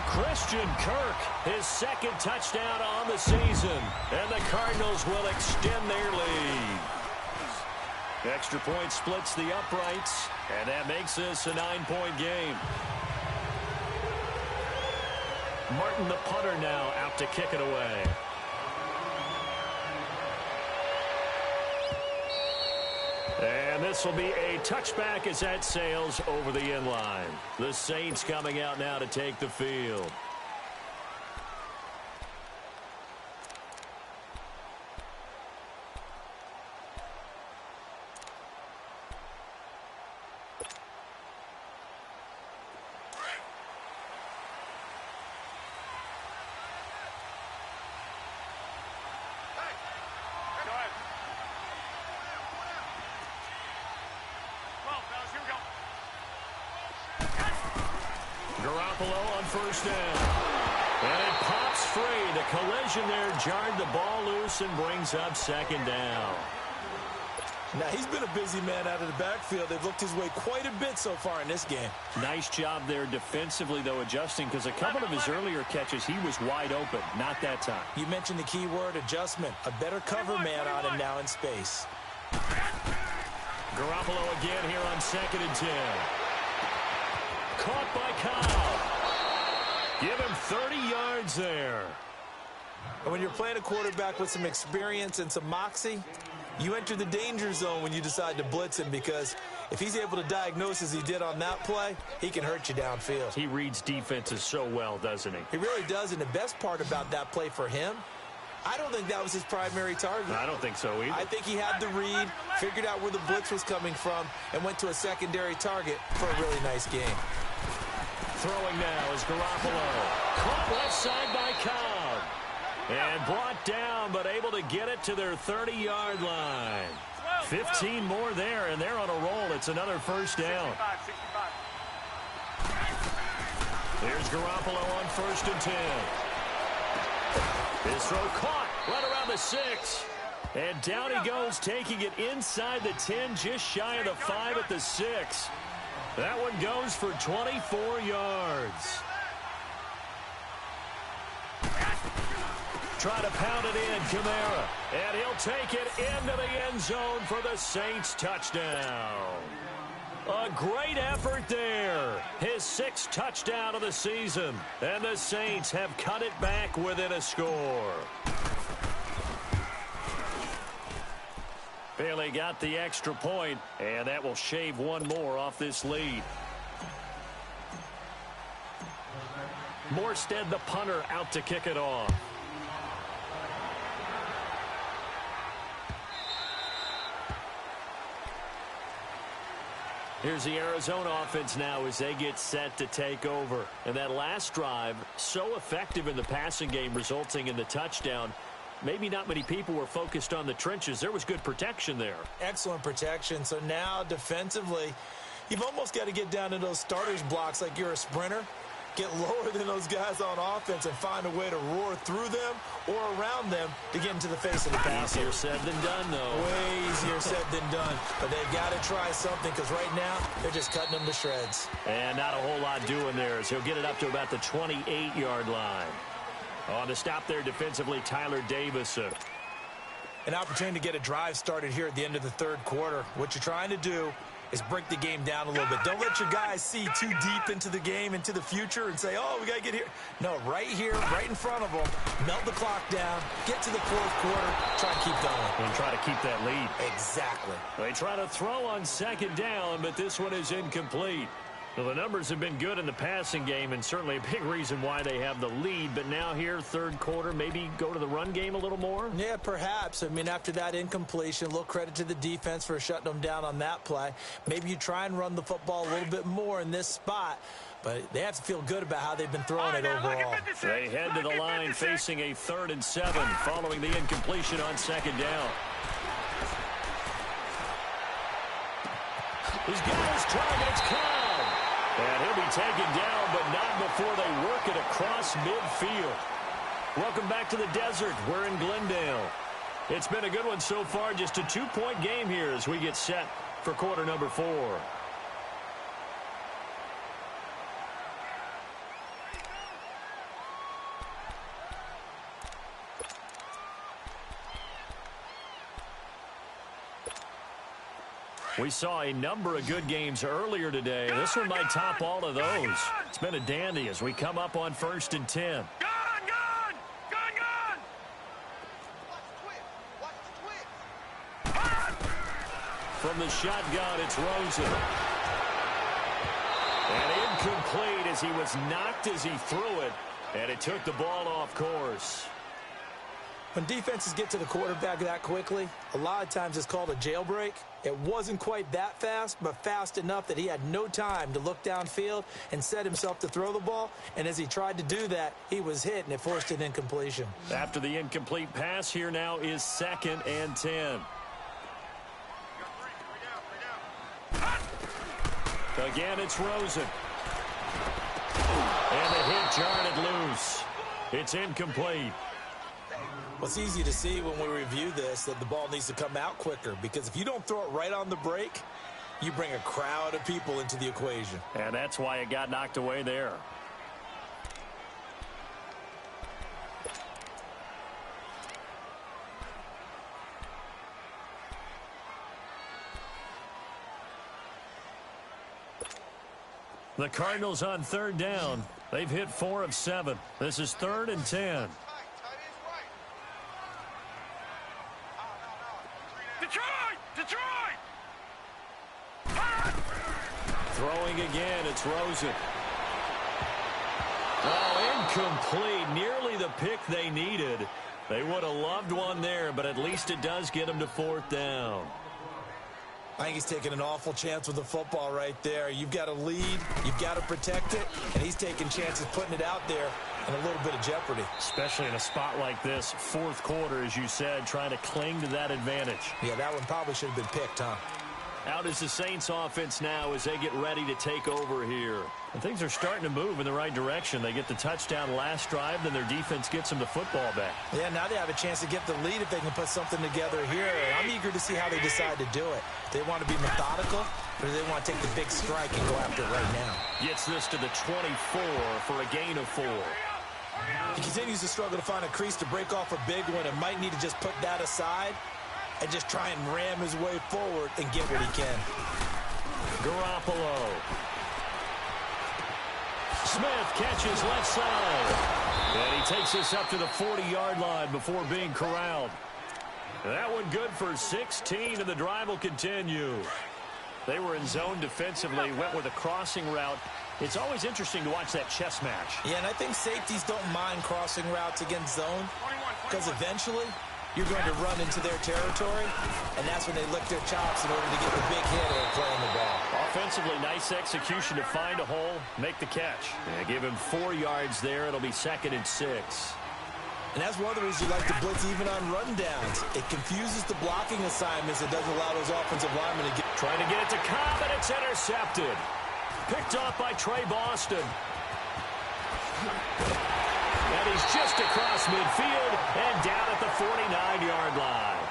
Christian Kirk, his second touchdown on the season. And the Cardinals will extend their lead. Extra point splits the uprights, and that makes this a 9-point game. Martin, the punter, now out to kick it away. And this will be a touchback as that sails over the end line. The Saints coming out now to take the field. Garoppolo on first down. And it pops free. The collision there jarred the ball loose and brings up second down. Now, he's been a busy man out of the backfield. They've looked his way quite a bit so far in this game. Nice job there defensively, though, adjusting, because a couple of his earlier catches, he was wide open. Not that time. You mentioned the key word, adjustment. A better cover man on him now in space. Garoppolo again here on 2nd and 10. Caught by Kyle. Give him 30 yards there. And when you're playing a quarterback with some experience and some moxie, you enter the danger zone when you decide to blitz him, because if he's able to diagnose as he did on that play, he can hurt you downfield. He reads defenses so well, doesn't he? He really does, and the best part about that play for him, I don't think that was his primary target. I don't think so either. I think he had the read, figured out where the blitz was coming from, and went to a secondary target for a really nice game. Throwing now is Garoppolo. Caught left side by Cobb. And brought down, but able to get it to their 30-yard line. 15 more there, and they're on a roll. It's another first down. Here's Garoppolo on 1st and 10. His throw caught right around the 6. And down he goes, taking it inside the 10, just shy of the 5 at the 6. That one goes for 24 yards. Try to pound it in, Kamara. And he'll take it into the end zone for the Saints touchdown. A great effort there. His 6th touchdown of the season. And the Saints have cut it back within a score. Bailey got the extra point, and that will shave one more off this lead. Morstead, the punter, out to kick it off. Here's the Arizona offense now as they get set to take over. And that last drive, so effective in the passing game, resulting in the touchdown. Maybe not many people were focused on the trenches. There was good protection there. Excellent protection. So now defensively, you've almost got to get down to those starters blocks like you're a sprinter. Get lower than those guys on offense and find a way to roar through them or around them to get into the face of the pass. Easier said than done, though. Way easier said than done. But they've got to try something, because right now they're just cutting them to shreds. And not a whole lot doing there, as he'll get it up to about the 28-yard line. On the stop there defensively, Tyler Davison. An opportunity to get a drive started here at the end of the 3rd quarter. What you're trying to do is break the game down a little bit. Don't let your guys see too deep into the game, into the future, and say, oh, we got to get here. No, right here, right in front of them, melt the clock down, get to the 4th quarter, try to keep going. And try to keep that lead. Exactly. They try to throw on 2nd down, but this one is incomplete. Well, the numbers have been good in the passing game, and certainly a big reason why they have the lead. But now here, 3rd quarter, maybe go to the run game a little more? Yeah, perhaps. I mean, after that incompletion, a little credit to the defense for shutting them down on that play. Maybe you try and run the football a little bit more in this spot. But they have to feel good about how they've been throwing it overall. They head to the line facing a 3rd and 7 following the incompletion on 2nd down. He's got his target. It's Cobb. And he'll be taken down, but not before they work it across midfield. Welcome back to the desert. We're in Glendale. It's been a good one so far. Just a 2-point game here as we get set for quarter number 4. We saw a number of good games earlier today. This one might top all of those. It's been a dandy as we come up on 1st and 10. From the shotgun, it's Rosen. And incomplete as he was knocked as he threw it. And it took the ball off course. When defenses get to the quarterback that quickly, a lot of times it's called a jailbreak. It wasn't quite that fast, but fast enough that he had no time to look downfield and set himself to throw the ball. And as he tried to do that, he was hit, and it forced an incompletion. After the incomplete pass, here now is 2nd and 10. Again, it's Rosen. And the hit jarred it loose. It's incomplete. Well, it's easy to see when we review this that the ball needs to come out quicker, because if you don't throw it right on the break, you bring a crowd of people into the equation. And that's why it got knocked away there. The Cardinals on 3rd down. They've hit 4 of 7. This is 3rd and 10. Detroit! Throwing again, it's Rosen. Oh, incomplete. Nearly the pick they needed. They would have loved one there, but at least it does get them to 4th down. I think he's taking an awful chance with the football right there. You've got to lead, you've got to protect it, and he's taking chances putting it out there in a little bit of jeopardy. Especially in a spot like this, 4th quarter, as you said, trying to cling to that advantage. Yeah, that one probably should have been picked, huh? Out is the Saints offense now as they get ready to take over here. And things are starting to move in the right direction. They get the touchdown last drive, then their defense gets them the football back. Yeah, now they have a chance to get the lead if they can put something together here. I'm eager to see how they decide to do it. They want to be methodical, or do they want to take the big strike and go after it right now? Gets this to the 24 for a gain of 4. He continues to struggle to find a crease to break off a big one and might need to just put that aside and just try and ram his way forward and get what he can. Garoppolo. Smith catches left side. And he takes this up to the 40-yard line before being corralled. That one good for 16, and the drive will continue. They were in zone defensively, went with a crossing route. It's always interesting to watch that chess match. Yeah, and I think safeties don't mind crossing routes against zone, because eventually you're going to run into their territory, and that's when they lick their chops in order to get the big hit or playing the ball. Offensively, nice execution to find a hole, make the catch. And give him 4 yards there. It'll be 2nd and 6. And that's one of the reasons you like to blitz even on run downs. It confuses the blocking assignments. It doesn't allow those offensive linemen to get... Trying to get it to Cobb, and it's intercepted. Picked off by Trey Boston. And he's just across midfield and down at the 49-yard line.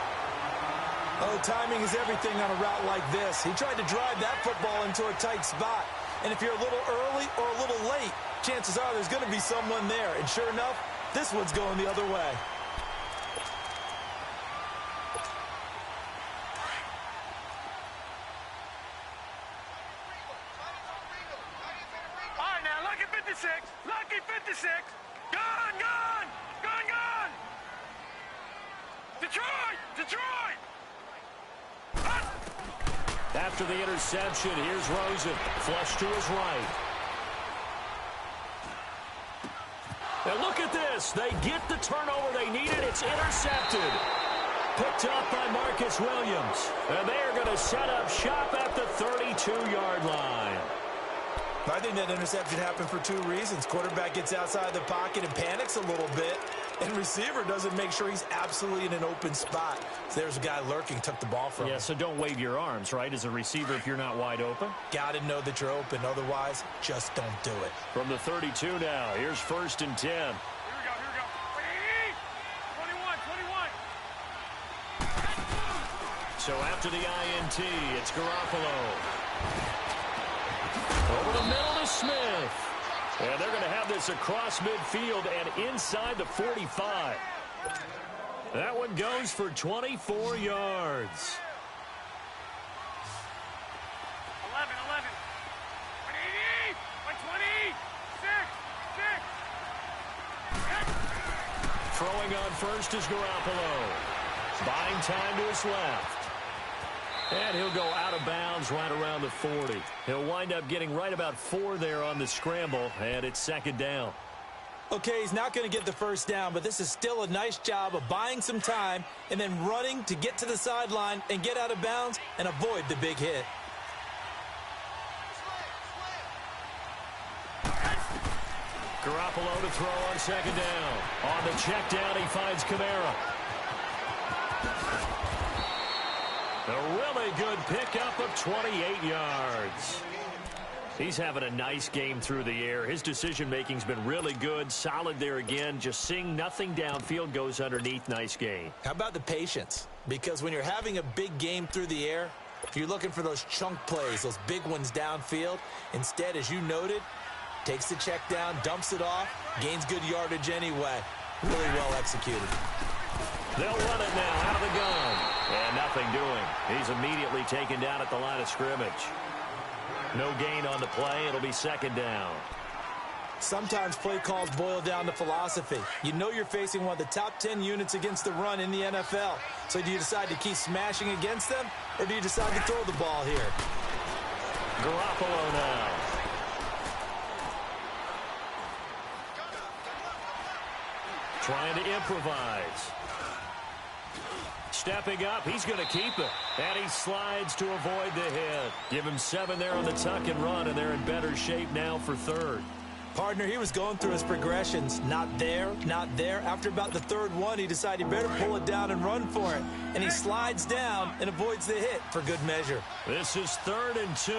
Oh, timing is everything on a route like this. He tried to drive that football into a tight spot. And if you're a little early or a little late, chances are there's going to be someone there. And sure enough, this one's going the other way. All right, now, lucky 56. Lucky 56. Gone! Detroit! After the interception, here's Rosen. Flush to his right. And look at this. They get the turnover they needed. It's intercepted. Picked up by Marcus Williams. And they are going to set up shop at the 32-yard line. I think that interception happened for 2 reasons. Quarterback gets outside the pocket and panics a little bit, and receiver doesn't make sure he's absolutely in an open spot. So there's a guy lurking, took the ball from him. Yeah, so don't wave your arms, right, as a receiver if you're not wide open. Got to know that you're open. Otherwise, just don't do it. From the 32 now, here's 1st and 10. Here we go. 21. So after the INT, it's Garoppolo. Over the middle to Smith. And they're going to have this across midfield and inside the 45. That one goes for 24 yards. 11, 11. 180, 120, 6, 6. Throwing on first is Garoppolo. Buying time to his left. And he'll go out of bounds right around the 40. He'll wind up getting right about 4 there on the scramble, and it's second down. Okay, he's not going to get the first down, but this is still a nice job of buying some time and then running to get to the sideline and get out of bounds and avoid the big hit. Garoppolo to throw on second down. On the check down, he finds Kamara. A really good pickup of 28 yards. He's having a nice game through the air. His decision-making's been really good. Solid there again. Just seeing nothing downfield, goes underneath. Nice game. How about the patience? Because when you're having a big game through the air, you're looking for those chunk plays, those big ones downfield. Instead, as you noted, takes the check down, dumps it off, gains good yardage anyway. Really well executed. They'll run it now out of the gun. And nothing doing. He's immediately taken down at the line of scrimmage. No gain on the play. It'll be second down. Sometimes play calls boil down to philosophy. You know you're facing one of the top 10 units against the run in the NFL. So do you decide to keep smashing against them, or do you decide to throw the ball here? Garoppolo now. Trying to improvise. Stepping up, he's going to keep it. And he slides to avoid the hit. Give him 7 there on the tuck and run, and they're in better shape now for third. Partner, he was going through his progressions. Not there, not there. After about the third one, he decided he better pull it down and run for it. And he slides down and avoids the hit for good measure. This is 3rd and 2.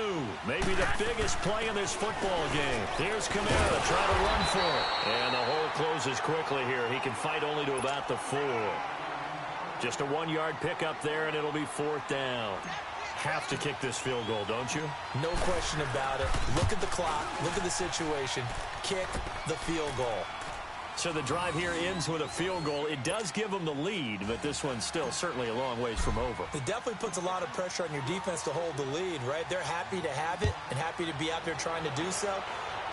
Maybe the biggest play in this football game. Here's Kamara trying to run for it. And the hole closes quickly here. He can fight only to about the 4. Just a 1-yard pickup there, and it'll be 4th down. Have to kick this field goal, don't you? No question about it. Look at the clock. Look at the situation. Kick the field goal. So the drive here ends with a field goal. It does give them the lead, but this one's still certainly a long ways from over. It definitely puts a lot of pressure on your defense to hold the lead, right? They're happy to have it and happy to be out there trying to do so.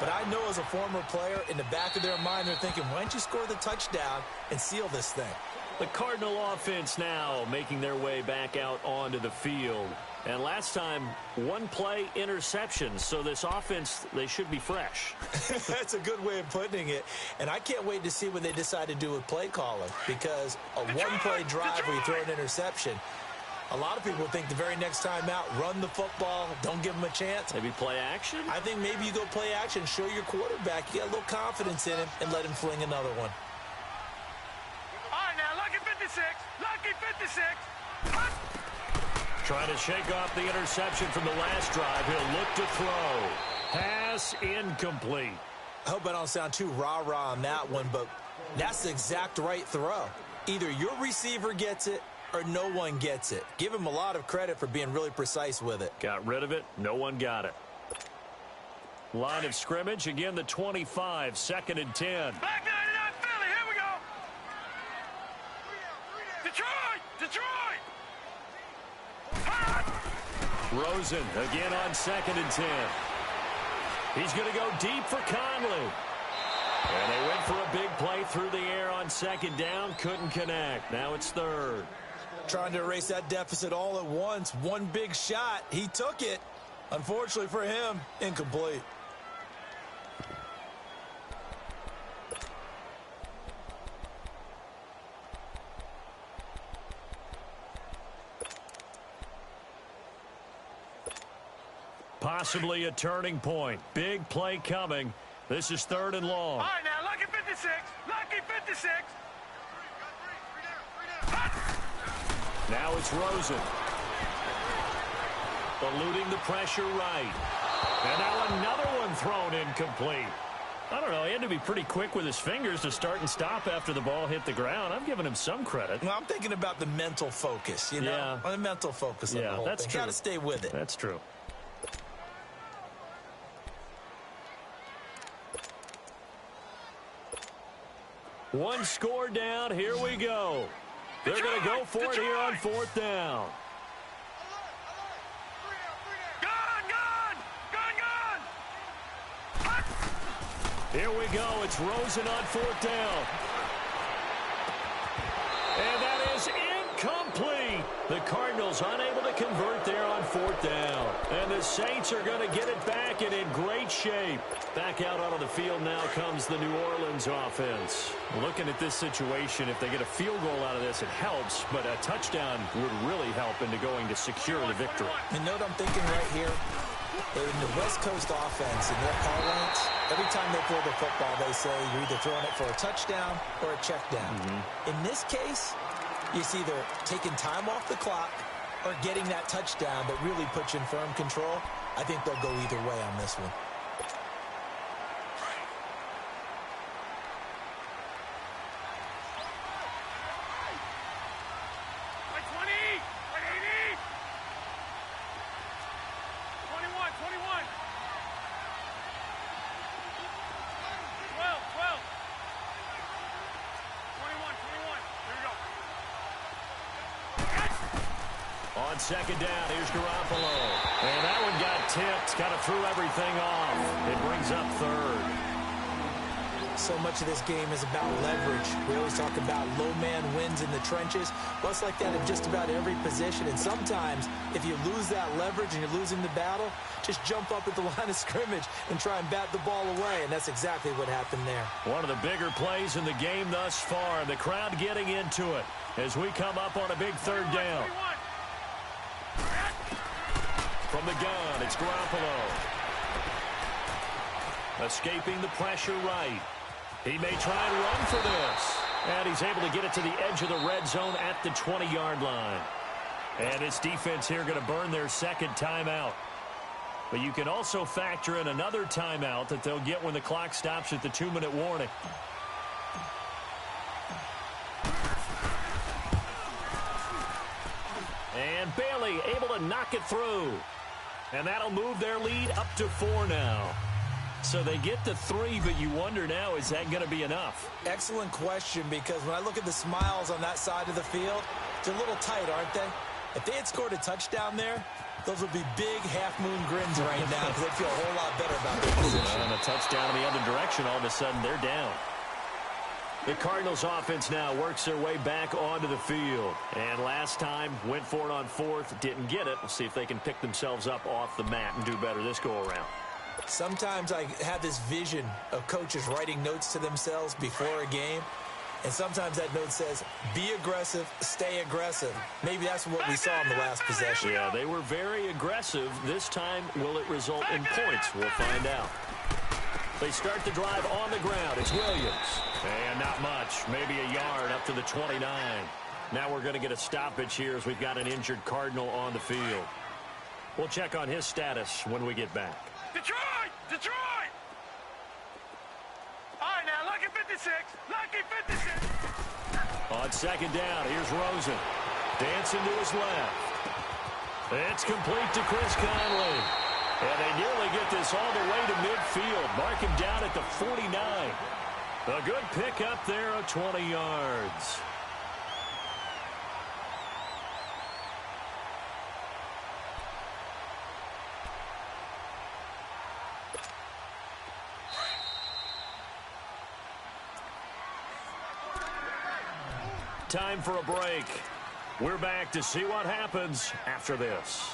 But I know as a former player, in the back of their mind, they're thinking, why don't you score the touchdown and seal this thing? The Cardinal offense now making their way back out onto the field. And last time, 1 play interception. So this offense, they should be fresh. That's a good way of putting it. And I can't wait to see what they decide to do with play calling. Because a 1-play drive where you throw an interception, a lot of people think the very next time out, run the football, don't give them a chance. Maybe play action? I think maybe you go play action, show your quarterback you got a little confidence in him, and let him fling another one. All right, now, lucky 56. Lucky 56. Trying to shake off the interception from the last drive. He'll look to throw. Pass incomplete. I hope I don't sound too rah-rah on that one, but that's the exact right throw. Either your receiver gets it or no one gets it. Give him a lot of credit for being really precise with it. Got rid of it. No one got it. Line of scrimmage. Again, the 25. 2nd and 10. Back 99 Philly. Here we go. Detroit. Detroit. Rosen again on 2nd and 10. He's going to go deep for Conley. And they went for a big play through the air on 2nd down. Couldn't connect. Now it's 3rd. Trying to erase that deficit all at once. One big shot. He took it. Unfortunately for him, incomplete. Possibly a turning point. Big play coming. This is 3rd and long. All right, now, lucky 56. Lucky 56. Now it's Rosen. Eluding the pressure right. And now another one thrown incomplete. I don't know. He had to be pretty quick with his fingers to start and stop after the ball hit the ground. I'm giving him some credit. Well, I'm thinking about the mental focus, you know? Yeah. On the mental focus on the whole that's thing. true. Got to stay with it. That's true. One score down. Here we go. They're going to go for it here on fourth down. Here we go. It's Rosen on fourth down. And that is incomplete. The Cardinals unable to convert there on fourth down. And the Saints are going to get it back and in great shape. Back out onto the field now comes the New Orleans offense. Looking at this situation, if they get a field goal out of this, it helps. But a touchdown would really help into going to secure the victory. You know what I'm thinking right here? In the West Coast offense, in their parlance, every time they throw the football, they say you're either throwing it for a touchdown or a check down. In this case, it's either taking time off the clock or getting that touchdown that really puts you in firm control. I think they'll go either way on this one. On second down, here's Garoppolo. And that one got tipped. Kind of threw everything off. It brings up third. So much of this game is about leverage. We always talk about low man wins in the trenches. Well, it's like that in just about every position. And sometimes, if you lose that leverage and you're losing the battle, just jump up at the line of scrimmage and try and bat the ball away. And that's exactly what happened there. One of the bigger plays in the game thus far. The crowd getting into it as we come up on a big third down. From the gun, it's Garoppolo. Escaping the pressure right. He may try and run for this. And he's able to get it to the edge of the red zone at the 20-yard line. And this defense here going to burn their second timeout. But you can also factor in another timeout that they'll get when the clock stops at the 2-minute warning. And Bailey able to knock it through. And that'll move their lead up to 4 now. So they get to 3, but you wonder now, is that going to be enough? Excellent question, because when I look at the smiles on that side of the field, they're a little tight, aren't they? If they had scored a touchdown there, those would be big half-moon grins right now because they'd feel a whole lot better about their position. And a touchdown in the other direction, all of a sudden they're down. The Cardinals offense now works their way back onto the field. And last time, went for it on fourth, didn't get it. We'll see if they can pick themselves up off the mat and do better this go-around. Sometimes I have this vision of coaches writing notes to themselves before a game. And sometimes that note says, be aggressive, stay aggressive. Maybe that's what we saw in the last possession. Yeah, they were very aggressive. This time, will it result in points? We'll find out. They start the drive on the ground. It's Williams. And not much. Maybe a yard up to the 29. Now we're going to get a stoppage here as we've got an injured Cardinal on the field. We'll check on his status when we get back. Detroit! Detroit! All right, now, lucky 56. Lucky 56. On second down, here's Rosen. Dancing to his left. It's complete to Chris Conley. And they nearly get this all the way to midfield. Mark him down at the 49. A good pick up there of 20 yards. Time for a break. We're back to see what happens after this.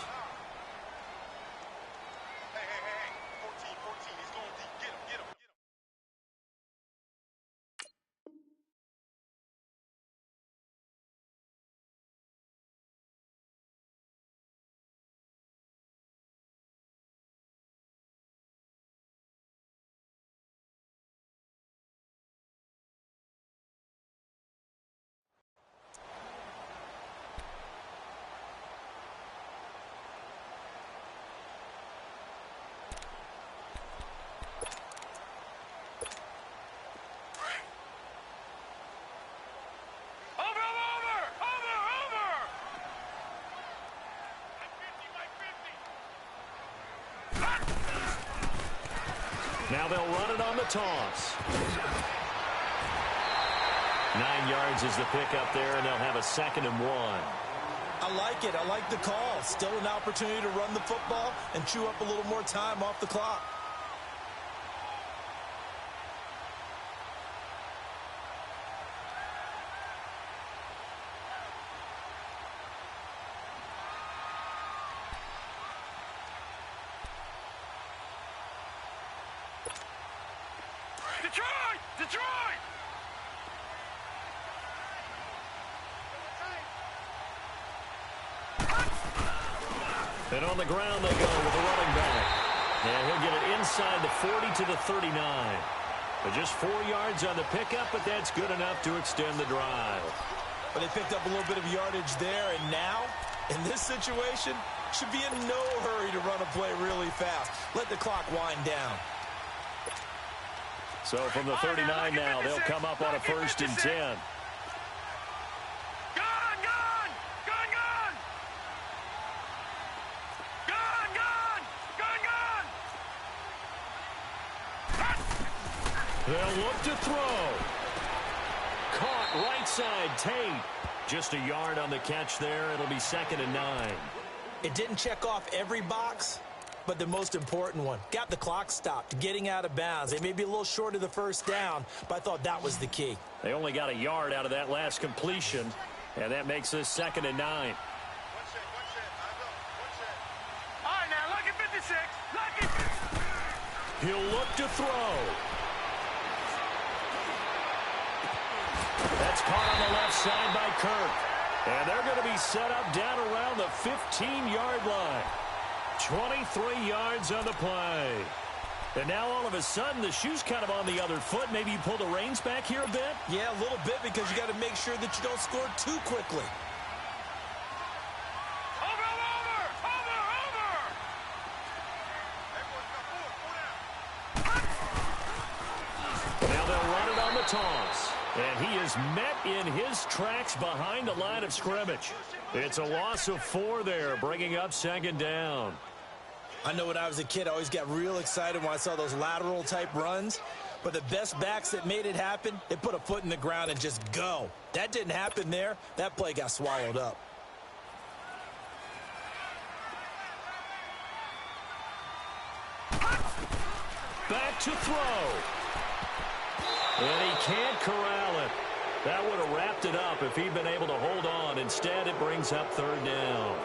Now they'll run it on the toss. 9 yards is the pickup there, and they'll have a 2nd and 1. I like it. I like the call. Still an opportunity to run the football and chew up a little more time off the clock. Detroit! Detroit! And on the ground they go with the running back. And he'll get it inside the 40 to the 39. But just 4 yards on the pickup, but that's good enough to extend the drive. But they picked up a little bit of yardage there, and now, in this situation, should be in no hurry to run a play really fast. Let the clock wind down. So from the 39 now, they'll come up on a 1st and 10. They'll look to throw. Caught right side, Tate. Just a yard on the catch there. It'll be 2nd and 9. It didn't check off every box, but the most important one. Got the clock stopped, getting out of bounds. They may be a little short of the 1st down, but I thought that was the key. They only got a yard out of that last completion, and that makes this 2nd and 9. All right, now, lucky 56. Lucky. He'll look to throw. That's caught on the left side by Kirk. And they're going to be set up down around the 15-yard line. 23 yards on the play. And now all of a sudden the shoe's kind of on the other foot. Maybe you pull the reins back here a bit? Yeah, a little bit, because you got to make sure that you don't score too quickly. Now they'll run it on the toss. And he is met in his tracks behind the line of scrimmage. It's a loss of 4 there, bringing up 2nd down. I know when I was a kid, I always got real excited when I saw those lateral-type runs. But the best backs that made it happen, they put a foot in the ground and just go. That didn't happen there. That play got swallowed up. Back to throw. And he can't corral it. That would have wrapped it up if he'd been able to hold on. Instead, it brings up 3rd down.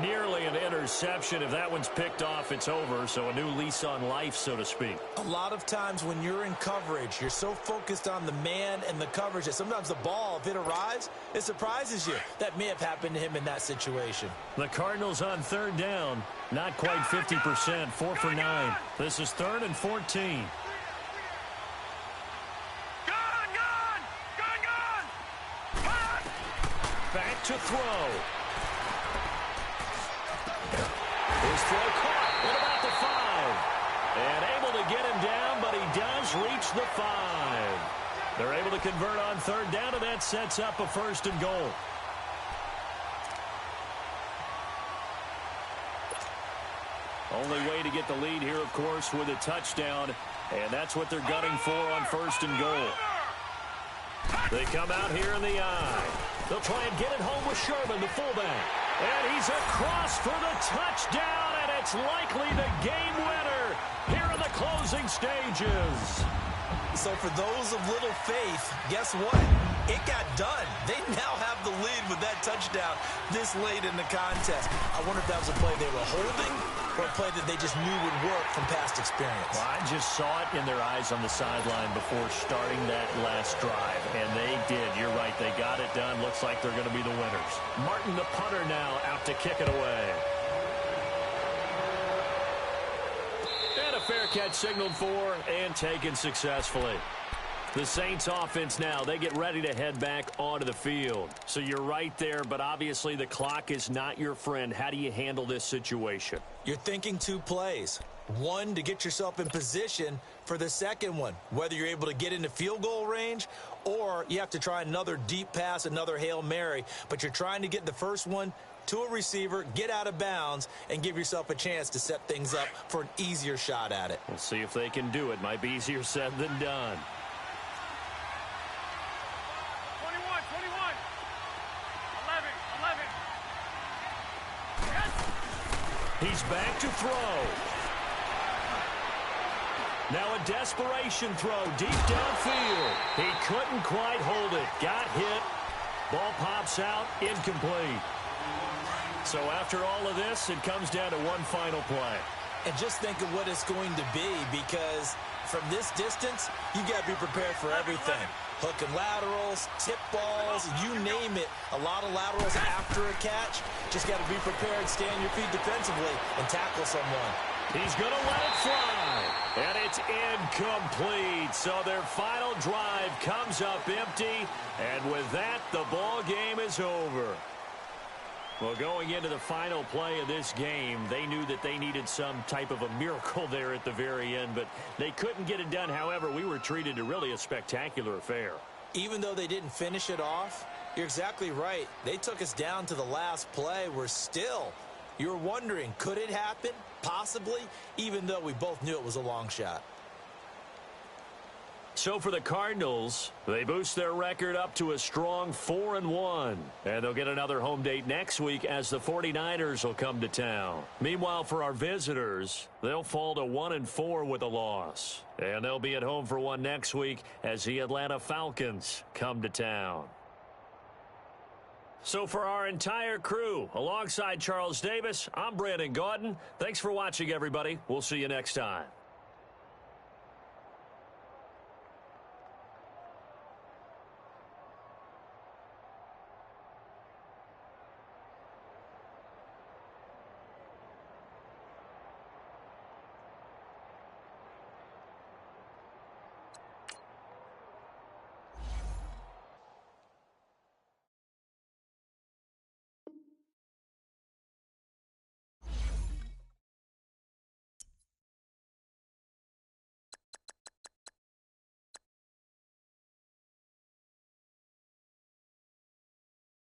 Nearly an interception. If that one's picked off, it's over. So a new lease on life, so to speak. A lot of times when you're in coverage, you're so focused on the man and the coverage that sometimes the ball, if it arrives, it surprises you. That may have happened to him in that situation. The Cardinals on 3rd down. Not quite 50%. 4 for 9. This is 3rd and 14. Back to throw. His throw caught at about the 5. And able to get him down, but he does reach the 5. They're able to convert on 3rd down, and that sets up a 1st and goal. Only way to get the lead here, of course, with a touchdown. And that's what they're gunning for on 1st and goal. They come out here in the eye. They'll try and get it home with Sherman, the fullback. And he's across for the touchdown, and it's likely the game winner here in the closing stages. So for those of little faith, guess what? It got done. They now have the lead with that touchdown this late in the contest. I wonder if that was a play they were holding or a play that they just knew would work from past experience. Well, I just saw it in their eyes on the sideline before starting that last drive, and they did. You're right. They got it done. Looks like they're going to be the winners. Martin, the punter, now out to kick it away. And a fair catch signaled for and taken successfully. The Saints offense now, they get ready to head back onto the field. So you're right there, but obviously the clock is not your friend. How do you handle this situation? You're thinking 2 plays. One, to get yourself in position for the second one, whether you're able to get into field goal range or you have to try another deep pass, another Hail Mary, but you're trying to get the first one to a receiver, get out of bounds, and give yourself a chance to set things up for an easier shot at it. We'll see if they can do it. Might be easier said than done. 21, 21. 11, 11. Yes! He's back to throw. Now a desperation throw deep downfield. He couldn't quite hold it. Got hit. Ball pops out. Incomplete. So after all of this, it comes down to one final play. And just think of what it's going to be, because from this distance, you got to be prepared for everything. Hook and laterals, tip balls, you name it. A lot of laterals after a catch. Just got to be prepared, stay on your feet defensively, and tackle someone. He's going to let it fly. And it's incomplete. So their final drive comes up empty. And with that, the ball game is over. Well, going into the final play of this game, they knew that they needed some type of a miracle there at the very end, but they couldn't get it done. However, we were treated to really a spectacular affair. Even though they didn't finish it off, you're exactly right. They took us down to the last play. You're wondering, could it happen? Possibly, even though we both knew it was a long shot. So for the Cardinals, they boost their record up to a strong 4-1. And they'll get another home date next week as the 49ers will come to town. Meanwhile, for our visitors, they'll fall to 1-4 with a loss. And they'll be at home for one next week as the Atlanta Falcons come to town. So for our entire crew, alongside Charles Davis, I'm Brandon Gaudin. Thanks for watching, everybody. We'll see you next time.